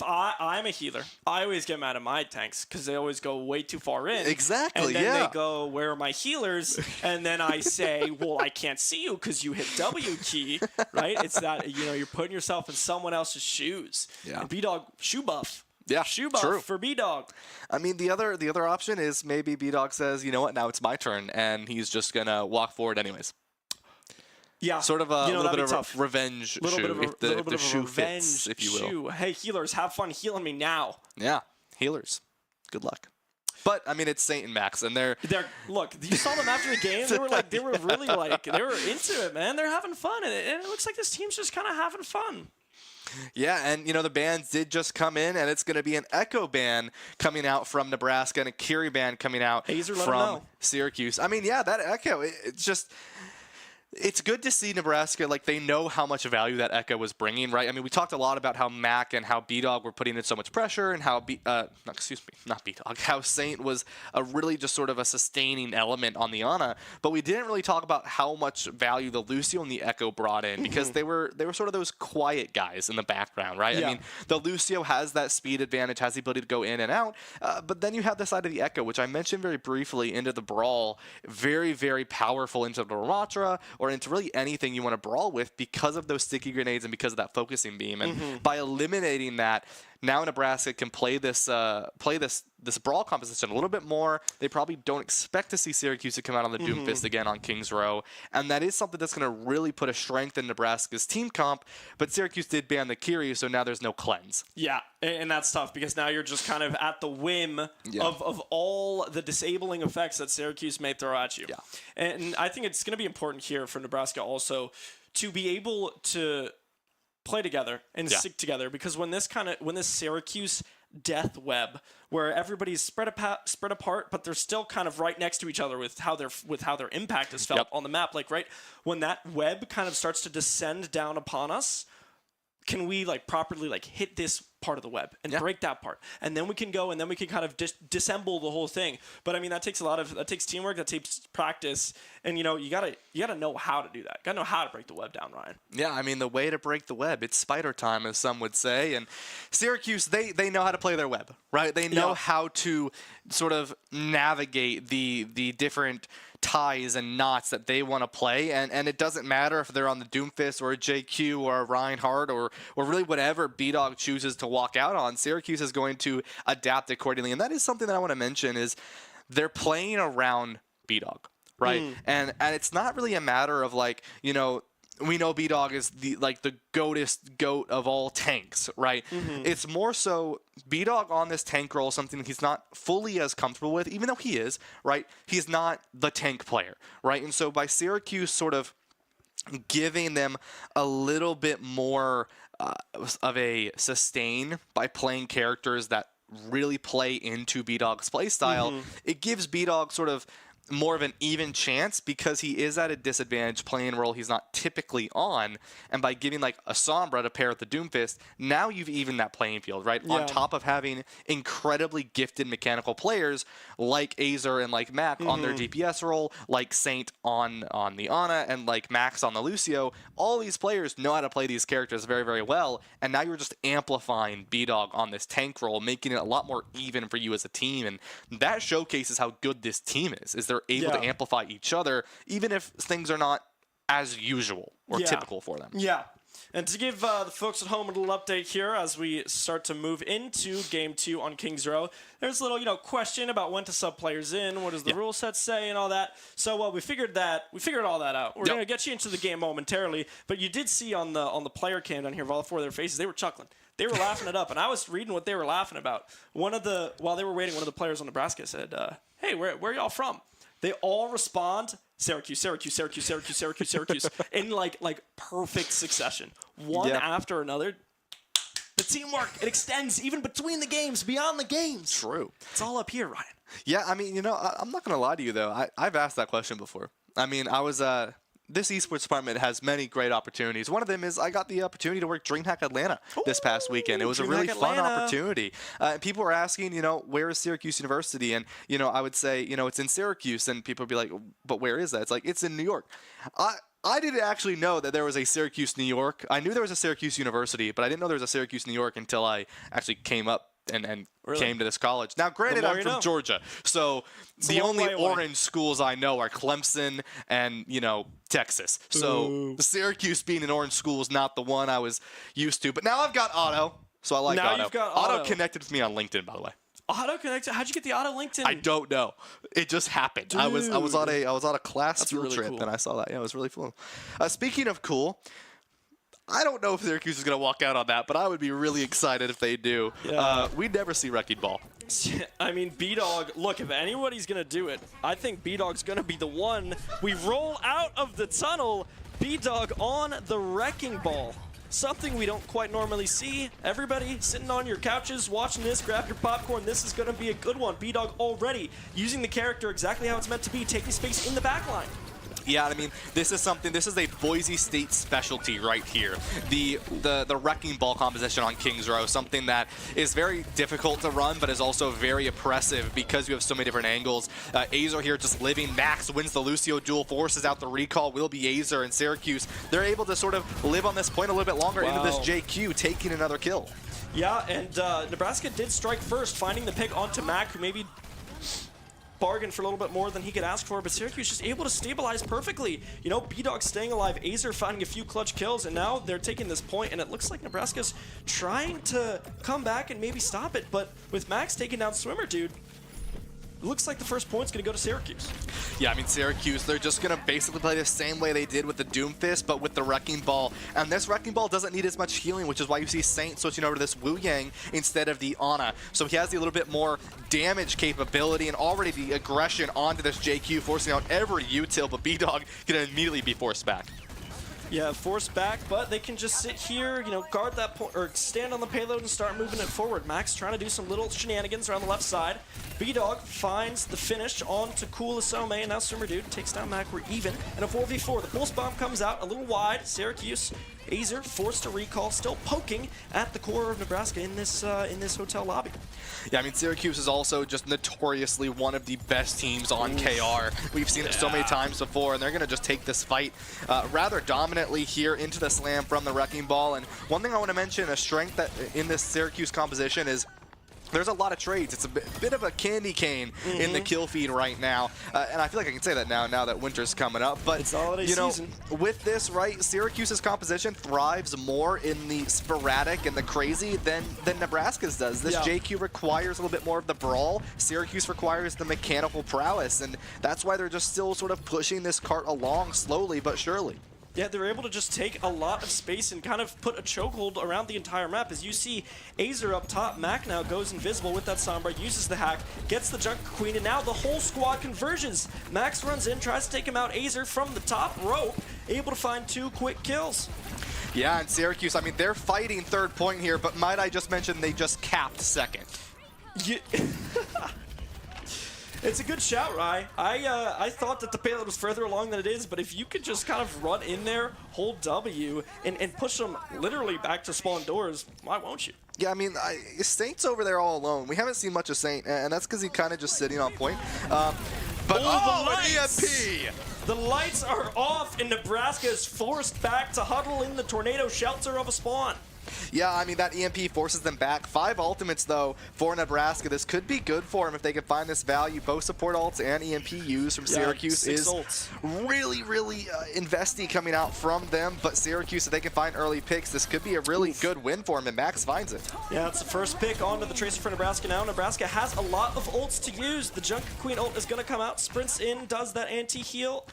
I'm a healer, I always get mad at my tanks because they always go way too far in. Exactly, and then they go, where are my healers? And then I say, well, I can't see you because you hit W key, right? It's that, you're putting yourself in someone else's shoes. Yeah. And B-Dog, shoe buff. Yeah, shoe buff for B-Dog. I mean, the other option is maybe B-Dog says, you know what, now it's my turn, and he's just going to walk forward anyways. Yeah. Sort of a little bit of a revenge shoe, if the shoe fits, if you will. Hey, healers, have fun healing me now. Yeah, healers. Good luck. But I mean, it's Saint and Max, and they're look. You saw them after the game. They were really they were into it, man. They're having fun, and it looks like this team's just kind of having fun. Yeah, and the bans did just come in, and it's going to be an Echo ban coming out from Nebraska and a Kiri ban coming out from Syracuse. I mean, yeah, that Echo, it's just. It's good to see Nebraska, they know how much value that Echo was bringing, right? I mean, we talked a lot about how Mac and how B-Dog were putting in so much pressure and how not B-Dog, how Saint was a really just sort of a sustaining element on the Ana, but we didn't really talk about how much value the Lucio and the Echo brought in because they were sort of those quiet guys in the background, right? Yeah. I mean, the Lucio has that speed advantage, has the ability to go in and out, but then you have the side of the Echo, which I mentioned very briefly into the brawl, very, very powerful into the Ramatra, or into really anything you want to brawl with because of those sticky grenades and because of that focusing beam. And by eliminating that, now Nebraska can play this brawl composition a little bit more. They probably don't expect to see Syracuse to come out on the Doomfist again on Kings Row, and that is something that's going to really put a strength in Nebraska's team comp. But Syracuse did ban the Kiri, so now there's no cleanse. Yeah, and that's tough because now you're just kind of at the whim of all the disabling effects that Syracuse may throw at you. Yeah. And I think it's going to be important here for Nebraska also to be able to play together and stick together, because when this Syracuse death web where everybody's spread apart, but they're still kind of right next to each other with how their impact is felt on the map, right when that web kind of starts to descend down upon us, can we properly hit this part of the web and break that part, and then we can go and then we can kind of disassemble the whole thing. But I mean, that takes teamwork, that takes practice, and you gotta know how to do that. Gotta know how to break the web down, Ryan. Yeah, I mean, the way to break the web, it's spider time, as some would say. And Syracuse, they know how to play their web, right? They know how to sort of navigate the different ties and knots that they want to play, and it doesn't matter if they're on the Doomfist or a JQ or a Reinhardt or really whatever B-Dog chooses to walk out on. Syracuse is going to adapt accordingly, and that is something that I want to mention is they're playing around B-Dog, right? And it's not really a matter of we know B-Dog is the goat of all tanks, right? It's more so B-Dog on this tank role, something he's not fully as comfortable with, even though he is, right? He's not the tank player, right? And so by Syracuse sort of giving them a little bit more of a sustain by playing characters that really play into B-Dog's playstyle, it gives B-Dog sort of more of an even chance because he is at a disadvantage playing a role he's not typically on, and by giving like a Sombra to pair with the Doomfist, now you've evened that playing field, right? Yeah. On top of having incredibly gifted mechanical players like Azer and like Mac on their DPS role, like Saint on the Ana, and like Max on the Lucio. All these players know how to play these characters very, very well, and now you're just amplifying B-Dog on this tank role, making it a lot more even for you as a team, and that showcases how good this team is they're able to amplify each other, even if things are not as usual or typical for them. Yeah. And to give the folks at home a little update here as we start to move into Game 2 on Kings Row, there's a little, question about when to sub players in, what does the rule set say, and all that. So we figured all that out. We're going to get you into the game momentarily, but you did see on the player cam down here of all four of their faces, they were chuckling. They were laughing it up, and I was reading what they were laughing about. While they were waiting, one of the players on Nebraska said, "Hey, where y'all from?" They all respond, Syracuse, Syracuse, Syracuse, Syracuse, Syracuse, Syracuse, in like perfect successsion, one after another. The teamwork, it extends even between the games, beyond the games. True. It's all up here, Ryan. Yeah, I mean, I'm not going to lie to you, though. I've asked that question before. I mean, I was this esports department has many great opportunities. One of them is I got the opportunity to work DreamHack Atlanta this past weekend. It was a really fun opportunity. People were asking, where is Syracuse University? And, I would say, it's in Syracuse. And people would be like, but where is that? It's like, it's in New York. I didn't actually know that there was a Syracuse, New York. I knew there was a Syracuse University, but I didn't know there was a Syracuse, New York until I actually came up and came to this college. Now, granted, I'm from Georgia, so the only orange schools I know are Clemson and, Texas. So Syracuse being an orange school is not the one I was used to. But now I've got Otto, so I like Otto. You've got Otto connected with me on LinkedIn, by the way. Otto connected? How'd you get the Otto LinkedIn? I don't know. It just happened. Dude. I was on a class field really trip, cool. and I saw that. Yeah, it was really cool. Speaking of cool, I don't know if Syracuse is going to walk out on that, but I would be really excited if they do. Yeah. We'd never see Wrecking Ball. I mean, B-Dog, look, if anybody's going to do it, I think B-Dog's going to be the one. We roll out of the tunnel, B-Dog on the Wrecking Ball. Something we don't quite normally see. Everybody sitting on your couches watching this, grab your popcorn. This is going to be a good one. B-Dog already using the character exactly how it's meant to be, taking space in the backline. Yeah, I mean, this is a Boise State specialty right here. The Wrecking Ball composition on Kings Row, something that is very difficult to run, but is also very oppressive because you have so many different angles. Azer here just living. Max wins the Lucio duel, forces out the recall. Will be Azer and Syracuse. They're able to sort of live on this point a little bit longer into this JQ, taking another kill. Yeah, and Nebraska did strike first, finding the pick onto Mac, who maybe bargain for a little bit more than he could ask for, but Syracuse just able to stabilize perfectly. B-Dog staying alive, Azer finding a few clutch kills, and now they're taking this point, and it looks like Nebraska's trying to come back and maybe stop it, but with Max taking down Swimmer, dude, it looks like the first point's going to go to Syracuse. Yeah, I mean, Syracuse, they're just going to basically play the same way they did with the Doomfist, but with the Wrecking Ball. And this Wrecking Ball doesn't need as much healing, which is why you see Saint switching over to this Wu Yang instead of the Ana. So he has the little bit more damage capability and already the aggression onto this JQ, forcing out every util, but B-Dog can immediately be forced back. Yeah, forced back, but they can just sit here, guard that point, or stand on the payload and start moving it forward. Max trying to do some little shenanigans around the left side. B-Dog finds the finish onto Cool Asome, and now Swimmer Dude takes down Mac. We're even, and a 4v4. The pulse bomb comes out a little wide. Syracuse, Azer forced to recall, still poking at the core of Nebraska in this hotel lobby. Yeah, I mean, Syracuse is also just notoriously one of the best teams on KR. We've seen it so many times before, and they're going to just take this fight rather dominantly here into the slam from the Wrecking Ball. And one thing I want to mention, a strength that in this Syracuse composition is there's a lot of trades. It's a bit of a candy cane in the kill feed right now. And I feel like I can say that now that winter's coming up. But, it's holiday season. With this, right, Syracuse's composition thrives more in the sporadic and the crazy than Nebraska's does. This JQ requires a little bit more of the brawl. Syracuse requires the mechanical prowess. And that's why they're just still sort of pushing this cart along slowly but surely. Yeah, they're able to just take a lot of space and kind of put a chokehold around the entire map. As you see, Azer up top, Mac now goes invisible with that Sombra, uses the hack, gets the Junker Queen, and now the whole squad converges. Max runs in, tries to take him out. Azer from the top rope, able to find 2 quick kills. Yeah, and Syracuse, I mean, they're fighting third point here, but might I just mention they just capped second. Yeah. It's a good shout, Rye. I thought that the payload was further along than it is, but if you could just kind of run in there, hold W, and push them literally back to spawn doors, why won't you? Yeah, I mean, Saint's over there all alone. We haven't seen much of Saint, and that's because he's kind of just sitting on point. But the an lights! EMP! The lights are off, and Nebraska is forced back to huddle in the tornado shelter of a spawn. Yeah, I mean, that EMP forces them back. 5 ultimates, though, for Nebraska. This could be good for them if they can find this value. Both support ults and EMP use from Syracuse is really, really investy coming out from them. But Syracuse, if they can find early picks, this could be a really good win for them, and Max finds it. Yeah, it's the first pick onto the Tracer for Nebraska now. Nebraska has a lot of ults to use. The Junker Queen ult is going to come out, sprints in, does that anti-heal.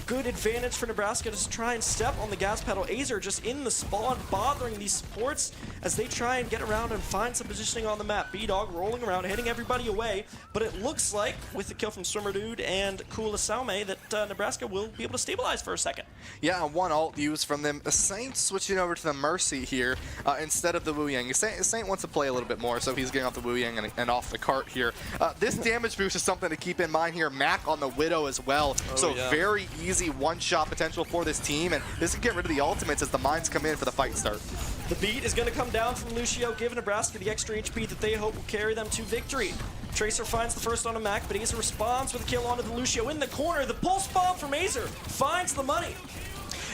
Good advantage for Nebraska to try and step on the gas pedal. Azer just in the spawn, bothering these supports as they try and get around and find some positioning on the map. B-Dog rolling around, hitting everybody away, but it looks like, with the kill from Swimmer Dude and Kula Salme, that Nebraska will be able to stabilize for a second. Yeah, one ult used from them. Saint switching over to the Mercy here instead of the Wu Yang. Saint wants to play a little bit more, so he's getting off the Wu Yang and off the cart here. This damage boost is something to keep in mind here. Mac on the Widow as well, very easy one-shot potential for this team, and this can get rid of the ultimates as the mines come in for the fight start. The beat is going to come down from Lucio, giving Nebraska the extra HP that they hope will carry them to victory. Tracer finds the first on a Mac, but Azer responds with a kill onto the Lucio in the corner. The pulse bomb from Azer finds the money.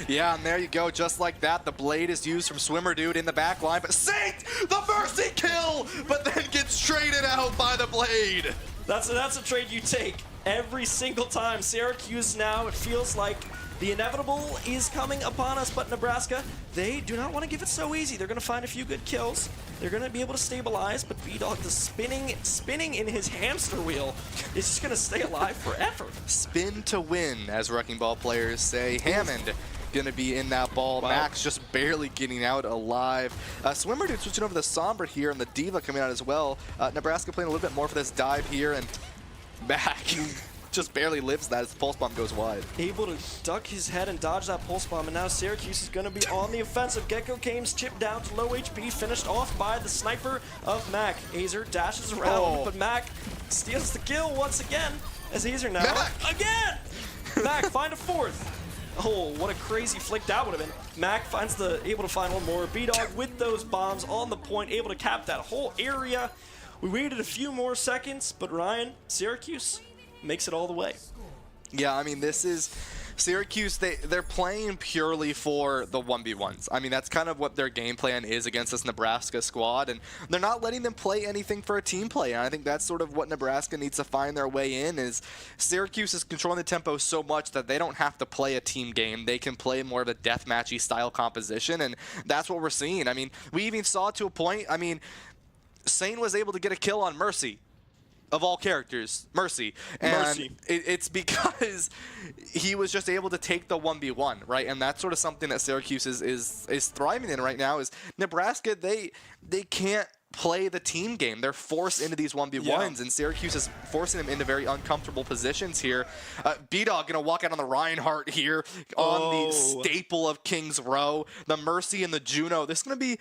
Yeah, and there you go, just like that, the blade is used from Swimmer Dude in the back line, but Saint, the Mercy kill, but then gets traded out by the blade. That's a trade you take every single time. Syracuse now, it feels like the inevitable is coming upon us, but Nebraska, they do not want to give it so easy. They're going to find a few good kills. They're going to be able to stabilize, but B-Dog, the spinning in his hamster wheel, is just going to stay alive forever. Spin to win, as Wrecking Ball players say. Hammond gonna be in that ball. Wow. Max just barely getting out alive. Swimmer Dude switching over the Sombra here, and the Diva coming out as well. Nebraska playing a little bit more for this dive here, and Mac just barely lives that as the pulse bomb goes wide. Able to duck his head and dodge that pulse bomb, and now Syracuse is going to be on the offensive. Gecko Games chipped down to low HP, finished off by the sniper of Mac. Azer dashes around, but Mac steals the kill once again, as Azer now, again! Mac, find a fourth. Oh, what a crazy flick that would have been. Mac finds able to find one more. B-Dog with those bombs on the point, able to cap that whole area. We waited a few more seconds, but Ryan, Syracuse makes it all the way. Yeah, I mean, this is Syracuse, they're playing purely for the 1v1s. I mean, that's kind of what their game plan is against this Nebraska squad, and they're not letting them play anything for a team play. And I think that's sort of what Nebraska needs to find their way in, is Syracuse is controlling the tempo so much that they don't have to play a team game. They can play more of a deathmatchy style composition, and that's what we're seeing. I mean, we even saw to a point, I mean, Saint was able to get a kill on Mercy. Of all characters, Mercy. And it's because he was just able to take the 1v1, right? And that's sort of something that Syracuse is thriving in right now, is Nebraska, they can't play the team game. They're forced into these 1v1s, and Syracuse is forcing them into very uncomfortable positions here. B-Dog gonna walk out on the Reinhardt here on the staple of King's Row. The Mercy and the Juno. This is gonna be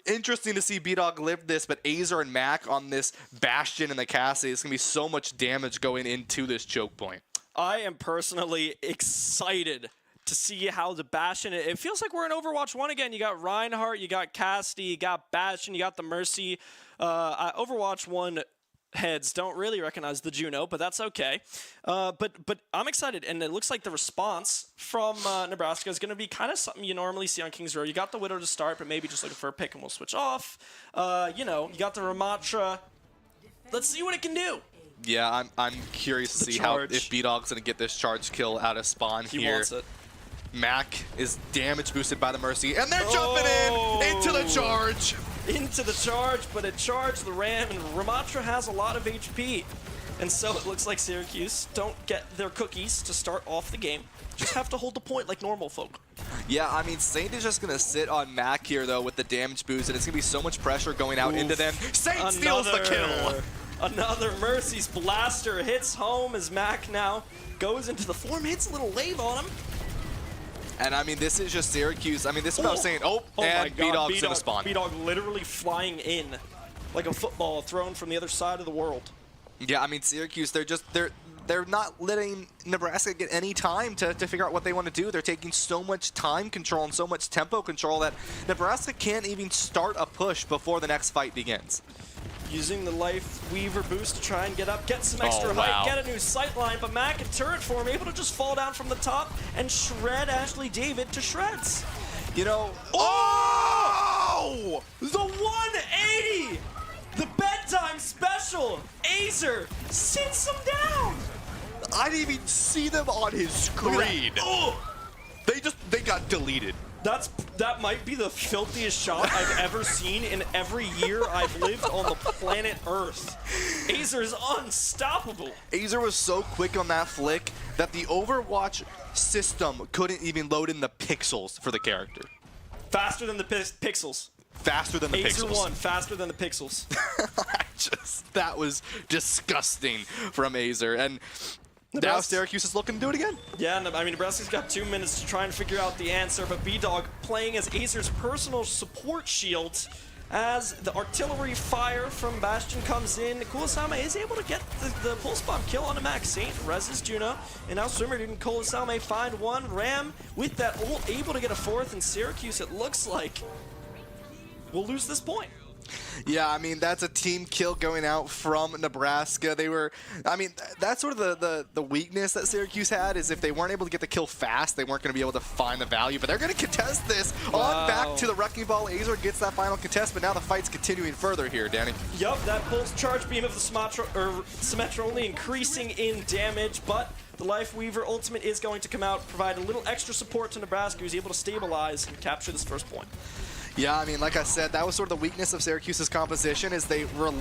interesting to see B-Dog live this, but Azer and Mac on this Bastion and the Cassie, it's gonna be so much damage going into this choke point. I am personally excited to see how the Bastion, it feels like we're in Overwatch 1 again. You got Reinhardt, you got Cassidy, you got Bastion, you got the Mercy. Overwatch 1 heads don't really recognize the Juno, but that's okay. But I'm excited, and it looks like the response from Nebraska is going to be kind of something you normally see on Kings Row. You got the Widow to start, but maybe just looking for a pick and we'll switch off. You know, you got the Ramatra. Let's see what it can do. Yeah, I'm curious to see how if B-Dog's going to get this charge kill out of spawn here. He wants it. Mac is damage boosted by the Mercy, and they're jumping in into the charge. Into the charge, but it charged the Ram, and Ramatra has a lot of HP. And so it looks like Syracuse don't get their cookies to start off the game. Just have to hold the point like normal folk. Yeah, I mean, Saint is just going to sit on Mac here, though, with the damage boost, and it's going to be so much pressure going out into them. Saint steals the kill. Another Mercy's blaster hits home as Mac now goes into the form, hits a little wave on him. And I mean, this is just Syracuse. I mean, this is about saying, and B-Dog's gonna spawn. B-Dog literally flying in like a football thrown from the other side of the world. Yeah, I mean, Syracuse, they're not letting Nebraska get any time to figure out what they want to do. They're taking so much time control and so much tempo control that Nebraska can't even start a push before the next fight begins. Using the Life Weaver boost to try and get up, get some extra height, get a new sight line, but Mac and Turret Form able to just fall down from the top and shred Ashley David to shreds. You know, oh! The 180! The bedtime special! Azer sits him down! I didn't even see them on his screen. Oh! They got deleted. That might be the filthiest shot I've ever seen in every year I've lived on the planet Earth. Azer is unstoppable. Azer was so quick on that flick that the Overwatch system couldn't even load in the pixels for the character. Faster than the pixels. Faster than the pixels. Azer won faster than the pixels. That was disgusting from Azer. And now Syracuse is looking to do it again. Yeah, I mean, Nebraska's got 2 minutes to try and figure out the answer, but B-Dog playing as Azer's personal support shield as the artillery fire from Bastion comes in. Kulasame is able to get the pulse bomb kill on a Max Saint, reses Juno, and now Swimmer and Kulasame find one. Ram with that ult able to get a fourth, and Syracuse, it looks like, will lose this point. Yeah, I mean, that's a team kill going out from Nebraska. I mean, that's sort of the weakness that Syracuse had, is if they weren't able to get the kill fast, they weren't going to be able to find the value. But they're going to contest this on back to the Wrecking Ball. Azer gets that final contest, but now the fight's continuing further here, Danny. Yup, that pulse charge beam of the Symmetra only increasing in damage, but the Life Weaver ultimate is going to come out, provide a little extra support to Nebraska, who's able to stabilize and capture this first point. Yeah, I mean, like I said, that was sort of the weakness of Syracuse's composition, is they were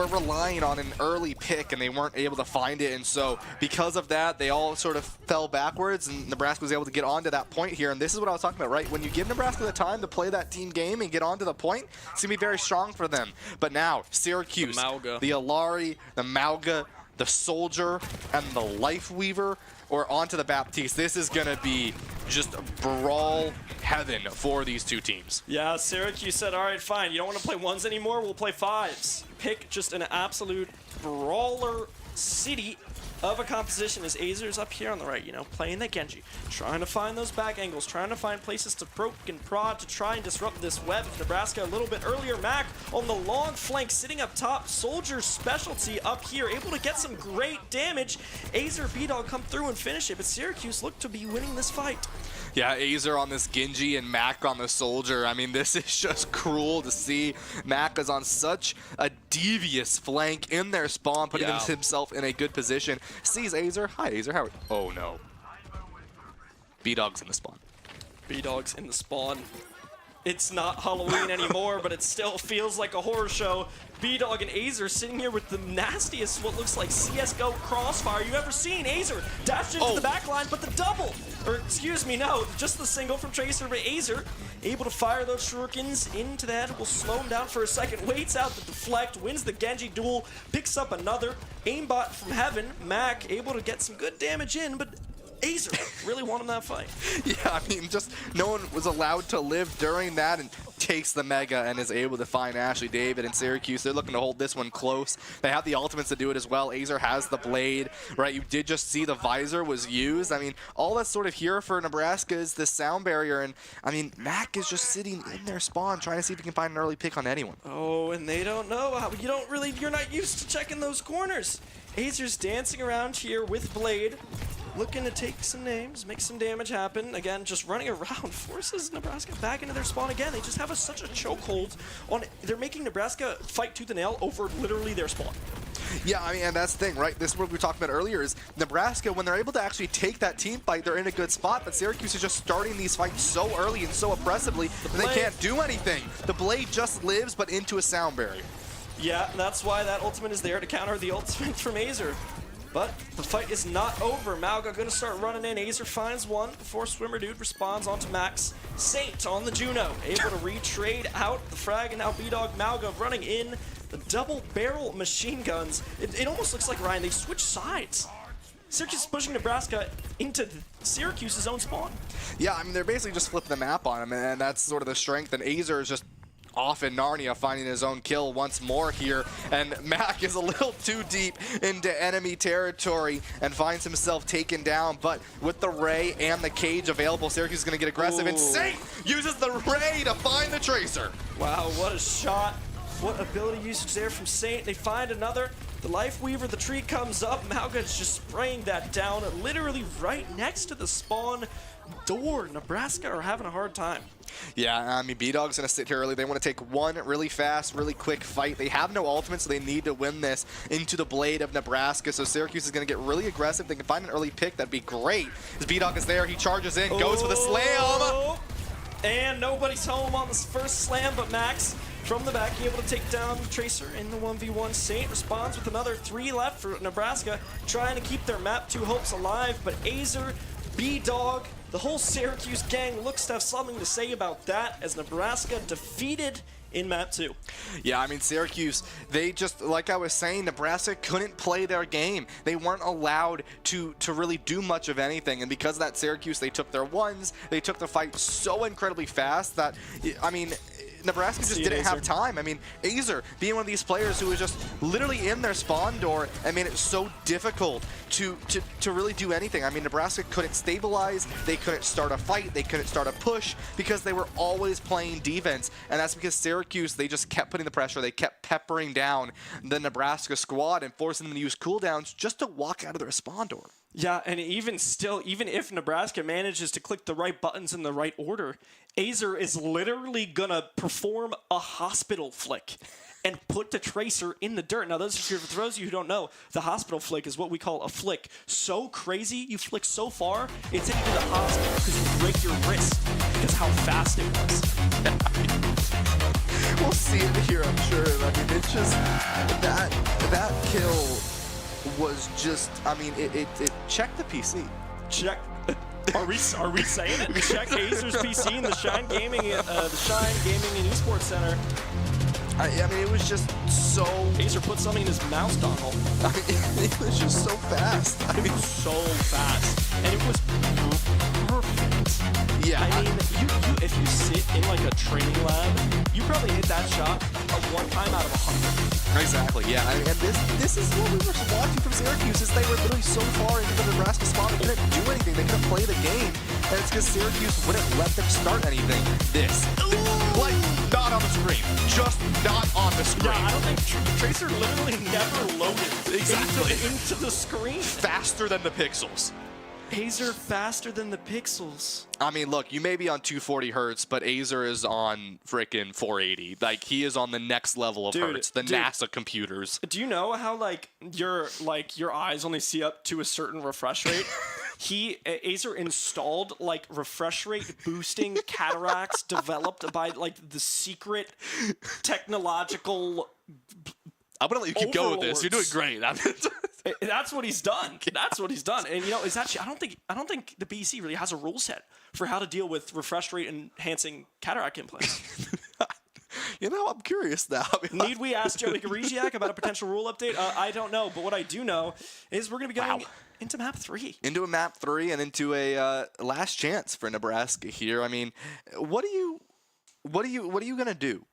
relying on an early pick and they weren't able to find it. And so because of that, they all sort of fell backwards, and Nebraska was able to get onto that point here. And this is what I was talking about, right? When you give Nebraska the time to play that team game and get onto the point, it's going to be very strong for them. But now, Syracuse, the Alari, the Mauga, the Soldier, and the Life Weaver, or onto the Baptiste. This is going to be just brawl heaven for these two teams. Yeah, Syracuse said, all right, fine. You don't want to play ones anymore? We'll play fives. Pick just an absolute brawler city of a composition as Azer's up here on the right, you know, playing the Genji, trying to find those back angles, trying to find places to poke and prod to try and disrupt this web. Nebraska a little bit earlier, Mac on the long flank sitting up top, Soldier's specialty up here, able to get some great damage. Azer, B-Dog come through and finish it, but Syracuse look to be winning this fight. Yeah, Azer on this Genji and Mac on the Soldier. I mean, this is just cruel to see. Mac is on such a devious flank in their spawn, putting himself in a good position. Sees Azer. Hi, Azer. How are you? Oh, no. B-Dog's in the spawn. B-Dog's in the spawn. It's not Halloween anymore, but it still feels like a horror show. B-Dog and Azer sitting here with the nastiest, what looks like CSGO crossfire you've ever seen. Azer dashed into the back line, but the double, or excuse me, no, just the single from Tracer, but Azer able to fire those shurikens into the head, will slow him down for a second, waits out the deflect, wins the Genji duel, picks up another aimbot from heaven. Mac able to get some good damage in, but Azer really won in that fight. Yeah, I mean, just no one was allowed to live during that, and takes the Mega and is able to find Ashley David and Syracuse. They're looking to hold this one close. They have the ultimates to do it as well. Azer has the blade, right? You did just see the visor was used. I mean, all that's sort of here for Nebraska is this sound barrier, and I mean, Mac is just sitting in their spawn trying to see if he can find an early pick on anyone. Oh, and they don't know how. You're not used to checking those corners. Azer's dancing around here with blade, looking to take some names, make some damage happen. Again, just running around, forces Nebraska back into their spawn again. They just have such a chokehold on it. They're making Nebraska fight tooth and nail over literally their spawn. Yeah, I mean, and that's the thing, right? This is what we were talking about earlier, is Nebraska, when they're able to actually take that team fight, they're in a good spot, but Syracuse is just starting these fights so early and so oppressively that they can't do anything. The blade just lives, but into a sound barrier. Yeah, that's why that ultimate is there to counter the ultimate from Azer. But the fight is not over. Mauga gonna start running in. Azer finds one before Swimmer Dude responds onto Max. Saint on the Juno, able to retrade out the frag, and now B-Dog Mauga running in. The double barrel machine guns. It almost looks like, Ryan, they switch sides. Syracuse is pushing Nebraska into Syracuse's own spawn. Yeah, I mean, they're basically just flipping the map on him, and that's sort of the strength, and Azer is just off in Narnia, finding his own kill once more here. And Mac is a little too deep into enemy territory and finds himself taken down. But with the Ray and the cage available, Syracuse is going to get aggressive. Ooh. And Saint uses the Ray to find the Tracer. Wow, what a shot. What ability usage there from Saint. They find another. The Life Weaver, the tree comes up. Malga's just spraying that down, literally right next to the spawn door. Nebraska are having a hard time. Yeah, I mean, B-Dog's going to sit here early. They want to take one really fast, really quick fight. They have no ultimate, so they need to win this into the blade of Nebraska. So Syracuse is going to get really aggressive. If they can find an early pick, that'd be great. As B-Dog is there, he charges in, goes for the slam. And nobody's home on this first slam, but Max from the back, able to take down Tracer in the 1v1. Saint responds with another 3 left for Nebraska, trying to keep their map 2 hopes alive, but Azer, B-Dog, the whole Syracuse gang looks to have something to say about that as Nebraska defeated in map 2. Yeah, I mean, Syracuse, they just, like I was saying, Nebraska couldn't play their game. They weren't allowed to really do much of anything, and because of that, Syracuse, they took their ones, they took the fight so incredibly fast that, I mean, Nebraska just didn't have time. I mean, Azer being one of these players who was just literally in their spawn door and made it so difficult to really do anything. I mean, Nebraska couldn't stabilize, they couldn't start a fight, they couldn't start a push because they were always playing defense, and that's because Syracuse, they just kept putting the pressure, they kept peppering down the Nebraska squad and forcing them to use cooldowns just to walk out of their spawn door. Yeah, and even still, even if Nebraska manages to click the right buttons in the right order, Azer is literally gonna perform a hospital flick and put the Tracer in the dirt. Now, for those of you who don't know, the hospital flick is what we call a flick. So crazy, you flick so far, it's taking you to the hospital because you break your wrist because how fast it was. We'll see it here, I'm sure. I mean, it's just that kill was just, I mean, it checked the PC. Check. Are we saying it? Check Azer's PC in the Shine Gaming and Esports Center. I mean, it was just so. Azer put something in his mouse dongle. I mean, it was just so fast. It was so fast, and it was perfect. Yeah. I mean, you if you sit in like a training lab, you probably hit that shot one time out of 100. Exactly. Yeah. I mean, and this is what we were watching from Syracuse. Is they were literally so far into the Nebraska spot, they couldn't do anything. They couldn't play the game, and it's because Syracuse wouldn't let them start anything. Like not on the screen, just not on the screen. Yeah, I don't think Tracer literally never loaded into the screen. Faster than the pixels. Azer faster than the pixels. I mean, look, you may be on 240 hertz, but Azer is on frickin' 480. Like, he is on the next level of hertz, the NASA computers. Do you know how your eyes only see up to a certain refresh rate? Azer installed refresh rate boosting cataracts developed by the secret technological. I'm gonna let you keep going with this. You're doing great. That's what he's done. That's what he's done. And is actually I don't think the PEC really has a rule set for how to deal with refresh rate enhancing cataract implants. I'm curious now. Need we ask Joey Garigiak about a potential rule update? I don't know, but what I do know is we're going to be going into map 3. Into a map 3 and into a last chance for Nebraska here. I mean, what are you gonna do?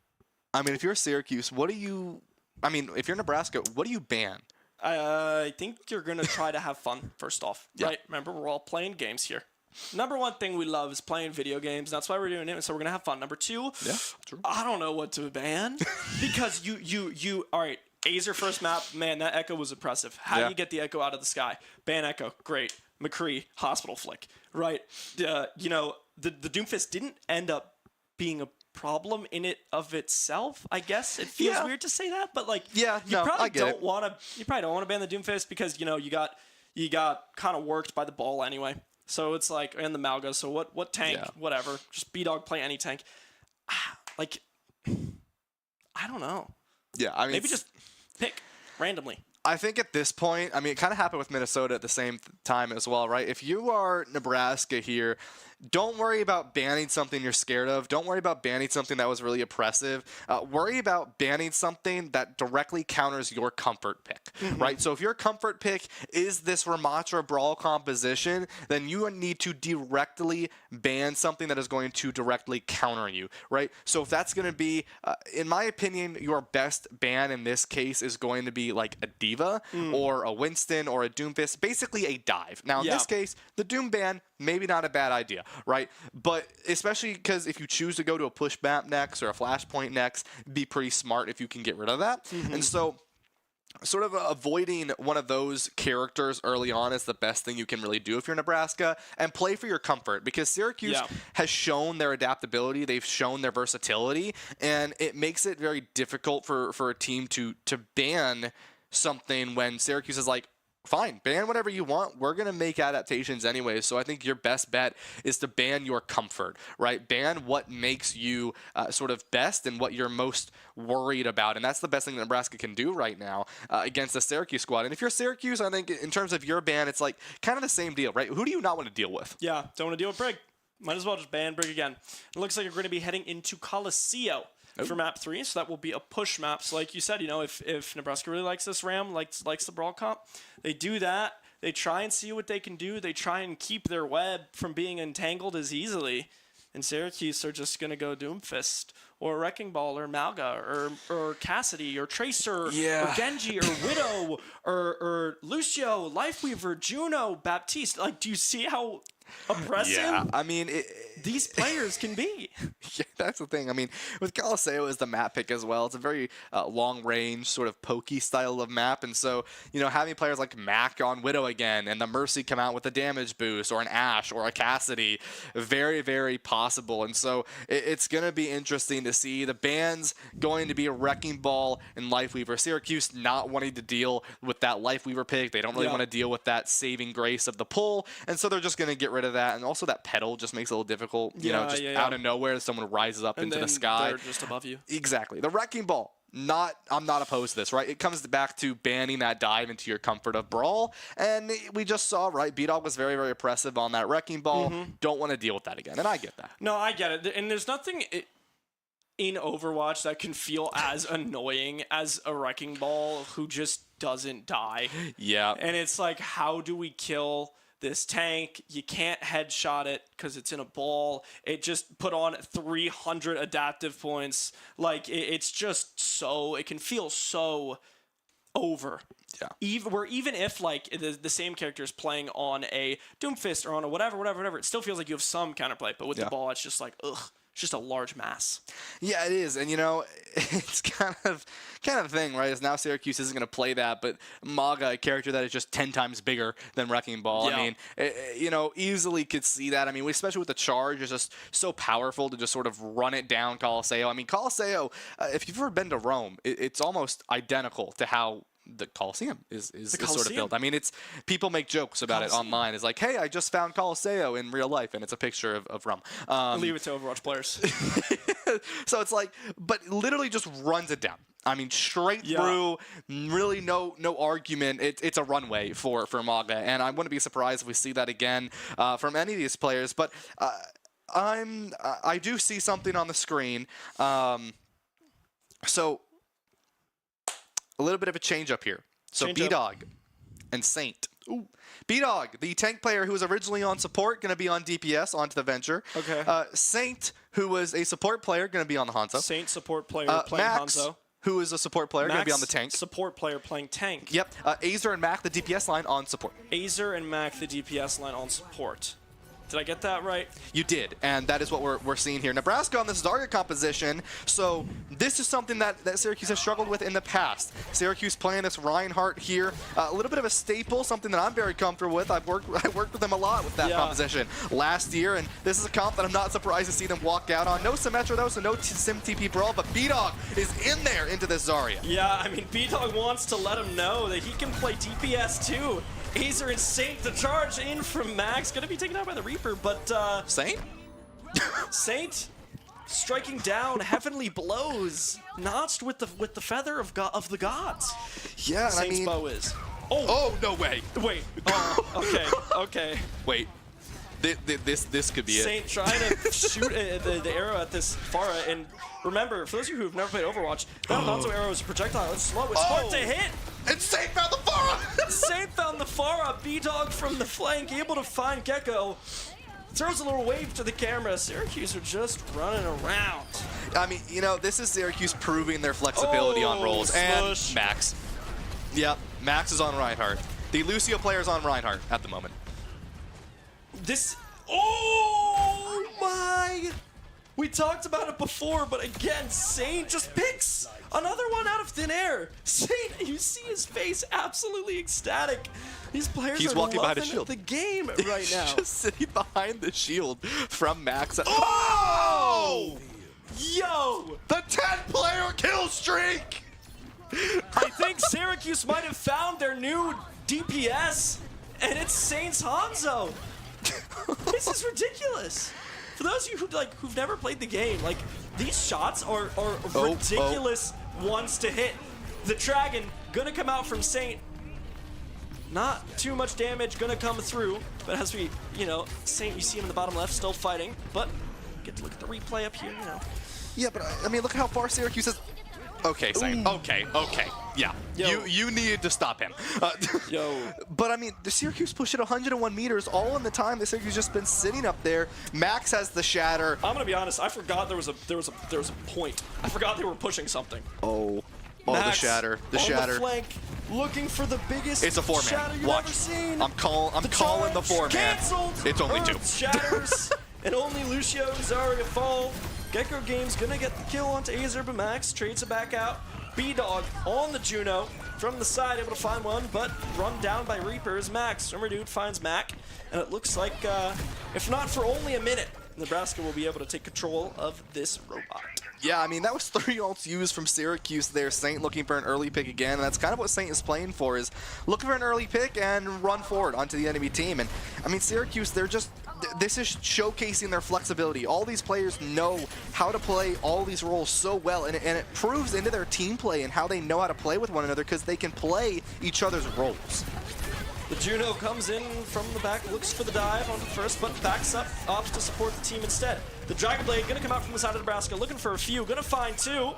I mean, if you're Syracuse, if you're Nebraska, what do you ban? I think you're going to try to have fun, first off. Yeah. Right? Remember, we're all playing games here. Number one thing we love is playing video games. That's why we're doing it, so we're going to have fun. Number 2, true. I don't know what to ban. Because you all right, Azer first map, man, that echo was impressive. How do you get the echo out of the sky? Ban echo, great. McCree, hospital flick, right? The Doomfist didn't end up being a problem in it of itself. I guess it feels weird to say that, but you probably don't want to ban the Doomfist because you got kind of worked by the ball anyway. So it's and the Malga. So what tank? Yeah. Whatever. Just B-Dog play any tank. I don't know. Yeah, I mean maybe just pick randomly. I think at this point, I mean, it kind of happened with Minnesota at the same time as well, right? If you are Nebraska here, don't worry about banning something you're scared of. Don't worry about banning something that was really oppressive. Worry about banning something that directly counters your comfort pick, right? So if your comfort pick is this Ramatra Brawl composition, then you need to directly ban something that is going to directly counter you, right? So if that's going to be, in my opinion, your best ban in this case is going to be like a Diva or a Winston or a Doomfist, basically a dive. Now, in this case, the Doom ban, maybe not a bad idea, right? But especially because if you choose to go to a push map next or a flashpoint next, be pretty smart if you can get rid of that. And so sort of avoiding one of those characters early on is the best thing you can really do if you're Nebraska, and play for your comfort, because Syracuse has shown their adaptability, they've shown their versatility, and it makes it very difficult for a team to ban something when Syracuse is like, fine, ban whatever you want. We're going to make adaptations anyway. So I think your best bet is to ban your comfort, right? Ban what makes you sort of best and what you're most worried about. And that's the best thing that Nebraska can do right now against the Syracuse squad. And if you're Syracuse, I think in terms of your ban, it's like kind of the same deal, right? Who do you not want to deal with? Yeah, don't want to deal with Brig. Might as well just ban Brig again. It looks like you're going to be heading into Coliseum for map 3, so that will be a push map. So like you said, you know, if Nebraska really likes this Ram, likes the Brawl comp, they do that. They try and see what they can do. They try and keep their web from being entangled as easily. And Syracuse are just going to go Doomfist or Wrecking Ball or Malga or Cassidy or Tracer or Genji or Widow or Lucio, Lifeweaver, Juno, Baptiste. Like, do you see how oppressive I mean, these players can be? Yeah, that's the thing. I mean, with Coliseum as the map pick as well, it's a very long-range, sort of pokey style of map. And so, you know, having players like Mac on Widow again and the Mercy come out with a damage boost, or an Ashe or a Cassidy, very, very possible. And so it's going to be interesting to see. The ban's going to be a Wrecking Ball and Lifeweaver. Syracuse not wanting to deal with that Lifeweaver pick. They don't really want to deal with that saving grace of the pull. And so they're just going to get rid of that. And also that pedal just makes it a little difficult, you know, just out of nowhere, someone rises up into the sky. They're just above you. Exactly. The Wrecking Ball. I'm not opposed to this, right? It comes back to banning that dive into your comfort of Brawl. And we just saw, right, B-Dog was very, very oppressive on that Wrecking Ball. Don't want to deal with that again. And I get that. No, I get it. And there's nothing in Overwatch that can feel as annoying as a Wrecking Ball who just doesn't die. Yeah. And it's like, how do we kill this tank? You can't headshot it because it's in a ball. It just put on 300 adaptive points. Like, it's just so, it can feel so over. Yeah. Even if like the same character is playing on a Doomfist or on a whatever, it still feels like you have some counterplay. But with the ball, it's just like, ugh. It's just a large mass. Yeah, it is. And, you know, it's kind of the thing, right? Is now Syracuse isn't going to play that, but Maga, a character that is just 10 times bigger than Wrecking Ball. I mean, you know, easily could see that. I mean, especially with the charge, it's just so powerful to just sort of run it down Coliseum. I mean, Coliseum, if you've ever been to Rome, it's almost identical to how the Coliseum is sort of built. I mean, it's people make jokes about it online. It's like, hey, I just found Coliseum in real life, and it's a picture of Rome. Leave it to Overwatch players. So it's like, but literally just runs it down. I mean, straight through, really no argument. It's a runway for Maga, and I wouldn't be surprised if we see that again from any of these players. But I do see something on the screen. So a little bit of a change up here. So B-Dog and Saint. Ooh. B-Dog, the tank player who was originally on support, going to be on DPS, onto the Venture. Okay. Saint, who was a support player, going to be on the Hanzo. Saint, support player, playing Max, Hanzo. Who is a support player, going to be on the tank. Support player playing tank. Yep. Azer and Mac, the DPS line, on support. Azer and Mac, the DPS line, on support. Did I get that right? You did, and that is what we're seeing here. Nebraska on this Zarya composition, so this is something that Syracuse has struggled with in the past. Syracuse playing this Reinhardt here, a little bit of a staple, something that I'm very comfortable with. I worked with them a lot with that composition last year, and this is a comp that I'm not surprised to see them walk out on. No Symmetra though, so no Sim TP Brawl, but B-Dog is in there into this Zarya. Yeah, I mean, B-Dog wants to let him know that he can play DPS too. Azer and Saint, the charge in from Max, gonna be taken out by the Reaper, but Saint? Saint striking down heavenly blows, notched with the feather of the gods. Yeah, Saint's I mean, bow is. Oh, no way. Wait. Okay. Wait. This could be it. Saint trying to shoot the arrow at this Pharah, and remember, for those of you who've never played Overwatch, that Hanzo arrow is a projectile. It's slow. It's hard to hit. And Saint found the Pharah! Saint found the Pharah. B-Dog from the flank, able to find Gecko. Throws a little wave to the camera. Syracuse are just running around. I mean, you know, this is Syracuse proving their flexibility on rolls. Smush. And Max. Yep, Max is on Reinhardt. The Lucio player is on Reinhardt at the moment. This. Oh my! We talked about it before, but again, Saint just picks another one out of thin air. Saint, you see his face absolutely ecstatic. These players He's are walking behind loving a shield. the game right now. Just sitting behind the shield from Max. Oh! Yo! The 10-player kill streak! I think Syracuse might have found their new DPS, and it's Saint's Hanzo. This is ridiculous. For those of you who've never played the game, like, these shots are ridiculous ones to hit. The Dragon gonna come out from Saint. Not too much damage gonna come through, but as we, you know, Saint, you see him in the bottom left, still fighting, but get to look at the replay up here, you know. Yeah, but I mean, look how far Syracuse is. Okay, Saint. Okay. Yeah. Yo. You needed to stop him. Yo. But I mean, the Syracuse pushed it 101 meters all in the time that Syracuse just been sitting up there. Max has the shatter. I'm gonna be honest, I forgot there was a point. I forgot they were pushing something. Oh, Max the shatter. The on shatter. the flank, looking for the biggest It's a four-man. shatter you've Watch. ever seen. I'm calling the four-man. Canceled. It's only two. Earth shatters, and only Lucio and Zarya fall. Gecko Games gonna get the kill onto Azer, but Max trades it back out. B-Dog on the Juno from the side, able to find one, but run down by Reapers. Max, Swimmer Dude finds Mac, and it looks like, if not for only a minute, Nebraska will be able to take control of this robot. Yeah, I mean, that was 3 ults used from Syracuse there. Saint looking for an early pick again, and that's kind of what Saint is playing for, is looking for an early pick and run forward onto the enemy team. And, I mean, Syracuse, they're just, this is showcasing their flexibility. All these players know how to play all these roles so well, and it proves into their team play and how they know how to play with one another because they can play each other's roles. The Juno comes in from the back, looks for the dive onto the first, but backs up, opts to support the team instead. The Dragon Blade gonna come out from the side of Nebraska, looking for a few, gonna find 2.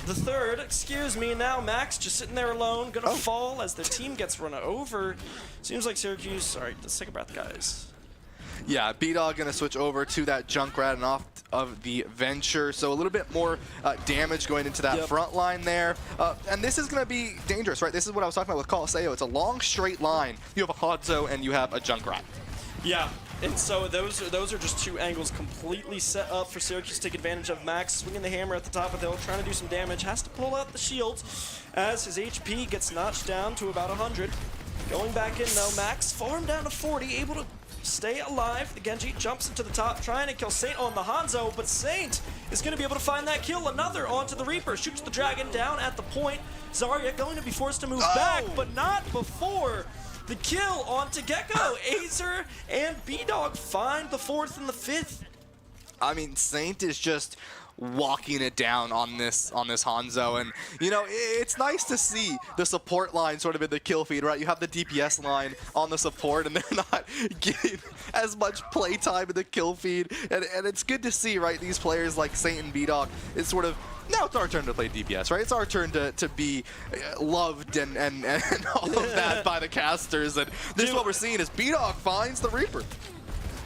The third, excuse me, now Max just sitting there alone, gonna fall as their team gets run over. Seems like Syracuse, alright, let's take a breath, guys. Yeah, B-Dog gonna switch over to that Junkrat and off of the Venture, so a little bit more damage going into that front line there. And this is gonna be dangerous, right? This is what I was talking about with Coliseo. It's a long straight line. You have a Hanzo and you have a Junkrat. Yeah, and so those are just 2 angles completely set up for Syracuse to take advantage of. Max swinging the hammer at the top of the hill, trying to do some damage, has to pull out the shield as his HP gets notched down to about 100. Going back in though, Max farmed down to 40, able to stay alive. The Genji jumps into the top, trying to kill Saint on the Hanzo, but Saint is going to be able to find that kill. Another onto the Reaper, shoots the Dragon down at the point. Zarya going to be forced to move back, but not before the kill onto Gecko. Azer and B-Dog find the 4th and the 5th. I mean, Saint is just walking it down on this Hanzo, and you know, it's nice to see the support line sort of in the kill feed, right? You have the DPS line on the support and they're not getting as much play time in the kill feed, and it's good to see, right, these players like Saint and B-Dog, it's sort of, now it's our turn to play DPS, right? It's our turn to be loved and all of that by the casters, and this is what we're seeing is B-Dog finds the Reaper.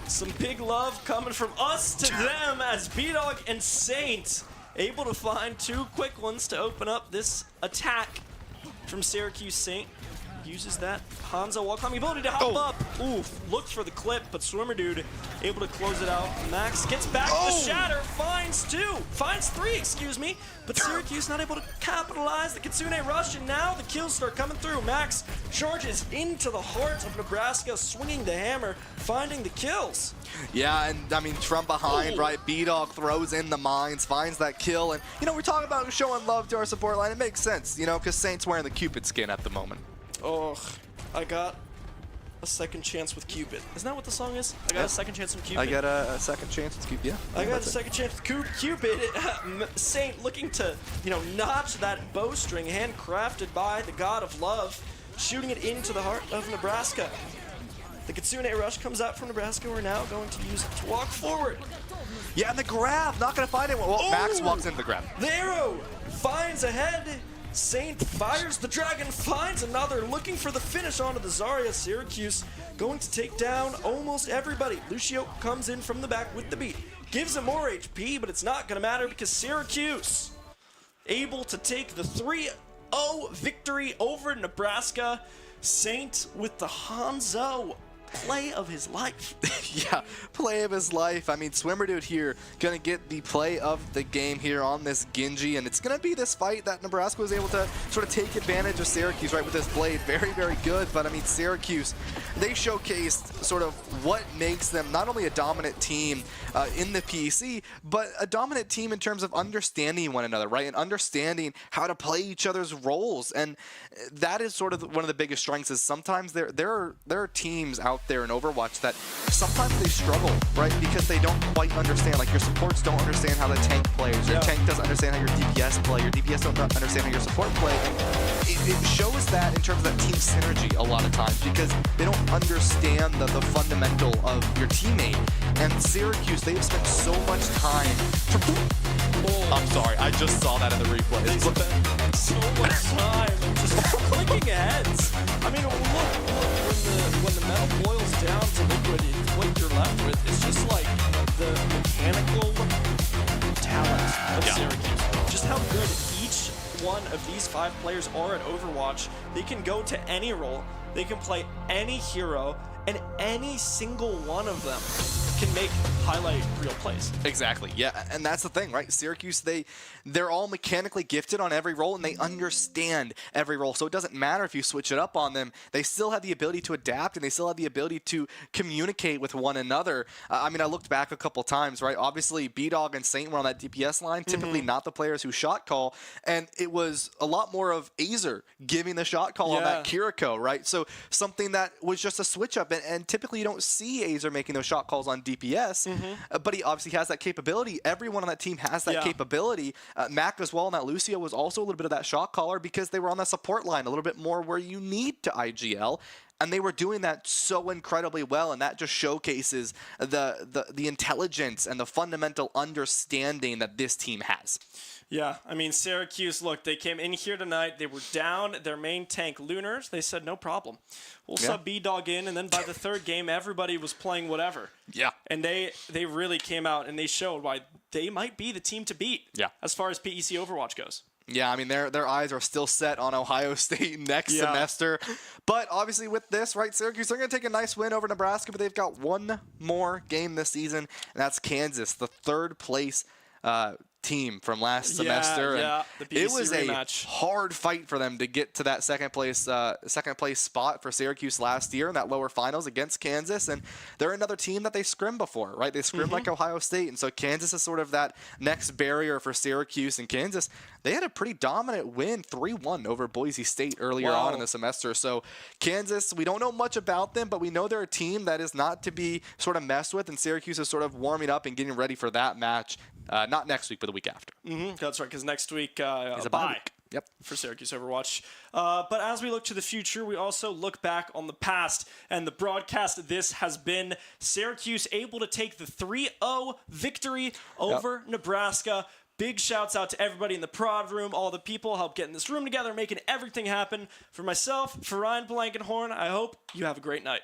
Some big love coming from us to them as B-Dog and Saint able to find 2 quick ones to open up this attack from Syracuse. Saint uses that Hanzo wall climbing ability to hop up. Oof, looked for the clip, but Swimmer Dude able to close it out. Max gets back the shatter, finds 3, excuse me, but Syracuse not able to capitalize the Kitsune rush, and now the kills start coming through. Max charges into the heart of Nebraska, swinging the hammer, finding the kills. Yeah, and I mean, from behind, right, B-Dog throws in the mines, finds that kill, and you know, we're talking about showing love to our support line. It makes sense, you know, because Saint's wearing the Cupid skin at the moment. Oh, I got a second chance with Cupid. Isn't that what the song is? I got a second chance with Cupid. I got a second chance with Cupid, yeah. I got a second chance with Cupid. Saint looking to, you know, notch that bowstring handcrafted by the god of love, shooting it into the heart of Nebraska. The Kitsune Rush comes out from Nebraska. We're now going to use it to walk forward. Yeah, and the grab, not going to find it. Well, Max walks into the grab. The arrow finds a head. Saint fires the dragon, finds another, looking for the finish onto the Zarya. Syracuse going to take down almost everybody. Lucio comes in from the back with the beat. Gives him more HP, but it's not going to matter because Syracuse able to take the 3-0 victory over Nebraska. Saint with the Hanzo play of his life. Yeah, play of his life. I mean, Swimmer Dude here going to get the play of the game here on this Genji, and it's going to be this fight that Nebraska was able to sort of take advantage of Syracuse, right, with this blade. Very, very good, but I mean, Syracuse, they showcased sort of what makes them not only a dominant team in the PEC, but a dominant team in terms of understanding one another, right, and understanding how to play each other's roles, and that is sort of one of the biggest strengths. Is sometimes there are teams out there in Overwatch that sometimes they struggle, right, because they don't quite understand. Like, your supports don't understand how the tank plays. Your tank doesn't understand how your DPS play. Your DPS don't understand how your support play. And it shows that in terms of that team synergy a lot of times because they don't understand the fundamental of your teammate. And Syracuse, they've spent so much time. I'm sorry, I just saw that in the replay. They spent so much time just clicking heads. I mean, look, when the metal boils down to liquid, what you're left with is just like the mechanical talent of Syracuse. Just how good each one of these 5 players are at Overwatch. They can go to any role, they can play any hero, and any single one of them can make highlight real plays. Exactly, yeah, and that's the thing, right? Syracuse, they're all mechanically gifted on every role, and they understand every role, so it doesn't matter if you switch it up on them. They still have the ability to adapt, and they still have the ability to communicate with one another. I mean, I looked back a couple times, right? Obviously, B-Dog and Saint were on that DPS line, typically not the players who shot call, and it was a lot more of Azer giving the shot call on that Kiriko, right? So something that was just a switch up, and typically you don't see Azer making those shot calls on DPS, but he obviously has that capability. Everyone on that team has that capability. Mac as well, and that Lucio was also a little bit of that shot caller because they were on that support line a little bit more where you need to IGL. And they were doing that so incredibly well, and that just showcases the intelligence and the fundamental understanding that this team has. Yeah, I mean, Syracuse, look, they came in here tonight. They were down their main tank, Lunars. They said, no problem. We'll sub B-Dog in, and then by the 3rd game, everybody was playing whatever. Yeah. And they really came out, and they showed why they might be the team to beat as far as PEC Overwatch goes. Yeah, I mean, their eyes are still set on Ohio State next semester. But obviously with this, right, Syracuse, they're going to take a nice win over Nebraska, but they've got one more game this season, and that's Kansas, the 3rd place team from last semester. And it was rematch. A hard fight for them to get to that second place spot for Syracuse last year in that lower finals against Kansas. And they're another team that they scrimmed before, right? They scrimmed like Ohio State. And so Kansas is sort of that next barrier for Syracuse. And Kansas, they had a pretty dominant win, 3-1 over Boise State earlier on in the semester. So Kansas, we don't know much about them, but we know they're a team that is not to be sort of messed with. And Syracuse is sort of warming up and getting ready for that match. Not next week, but the week after. That's right, because next week is a bye week. Yep. For Syracuse Overwatch. But as we look to the future, we also look back on the past and the broadcast. This has been Syracuse able to take the 3-0 victory over Nebraska. Big shouts out to everybody in the prod room, all the people help getting this room together, making everything happen. For myself, for Ryan Blankenhorn, I hope you have a great night.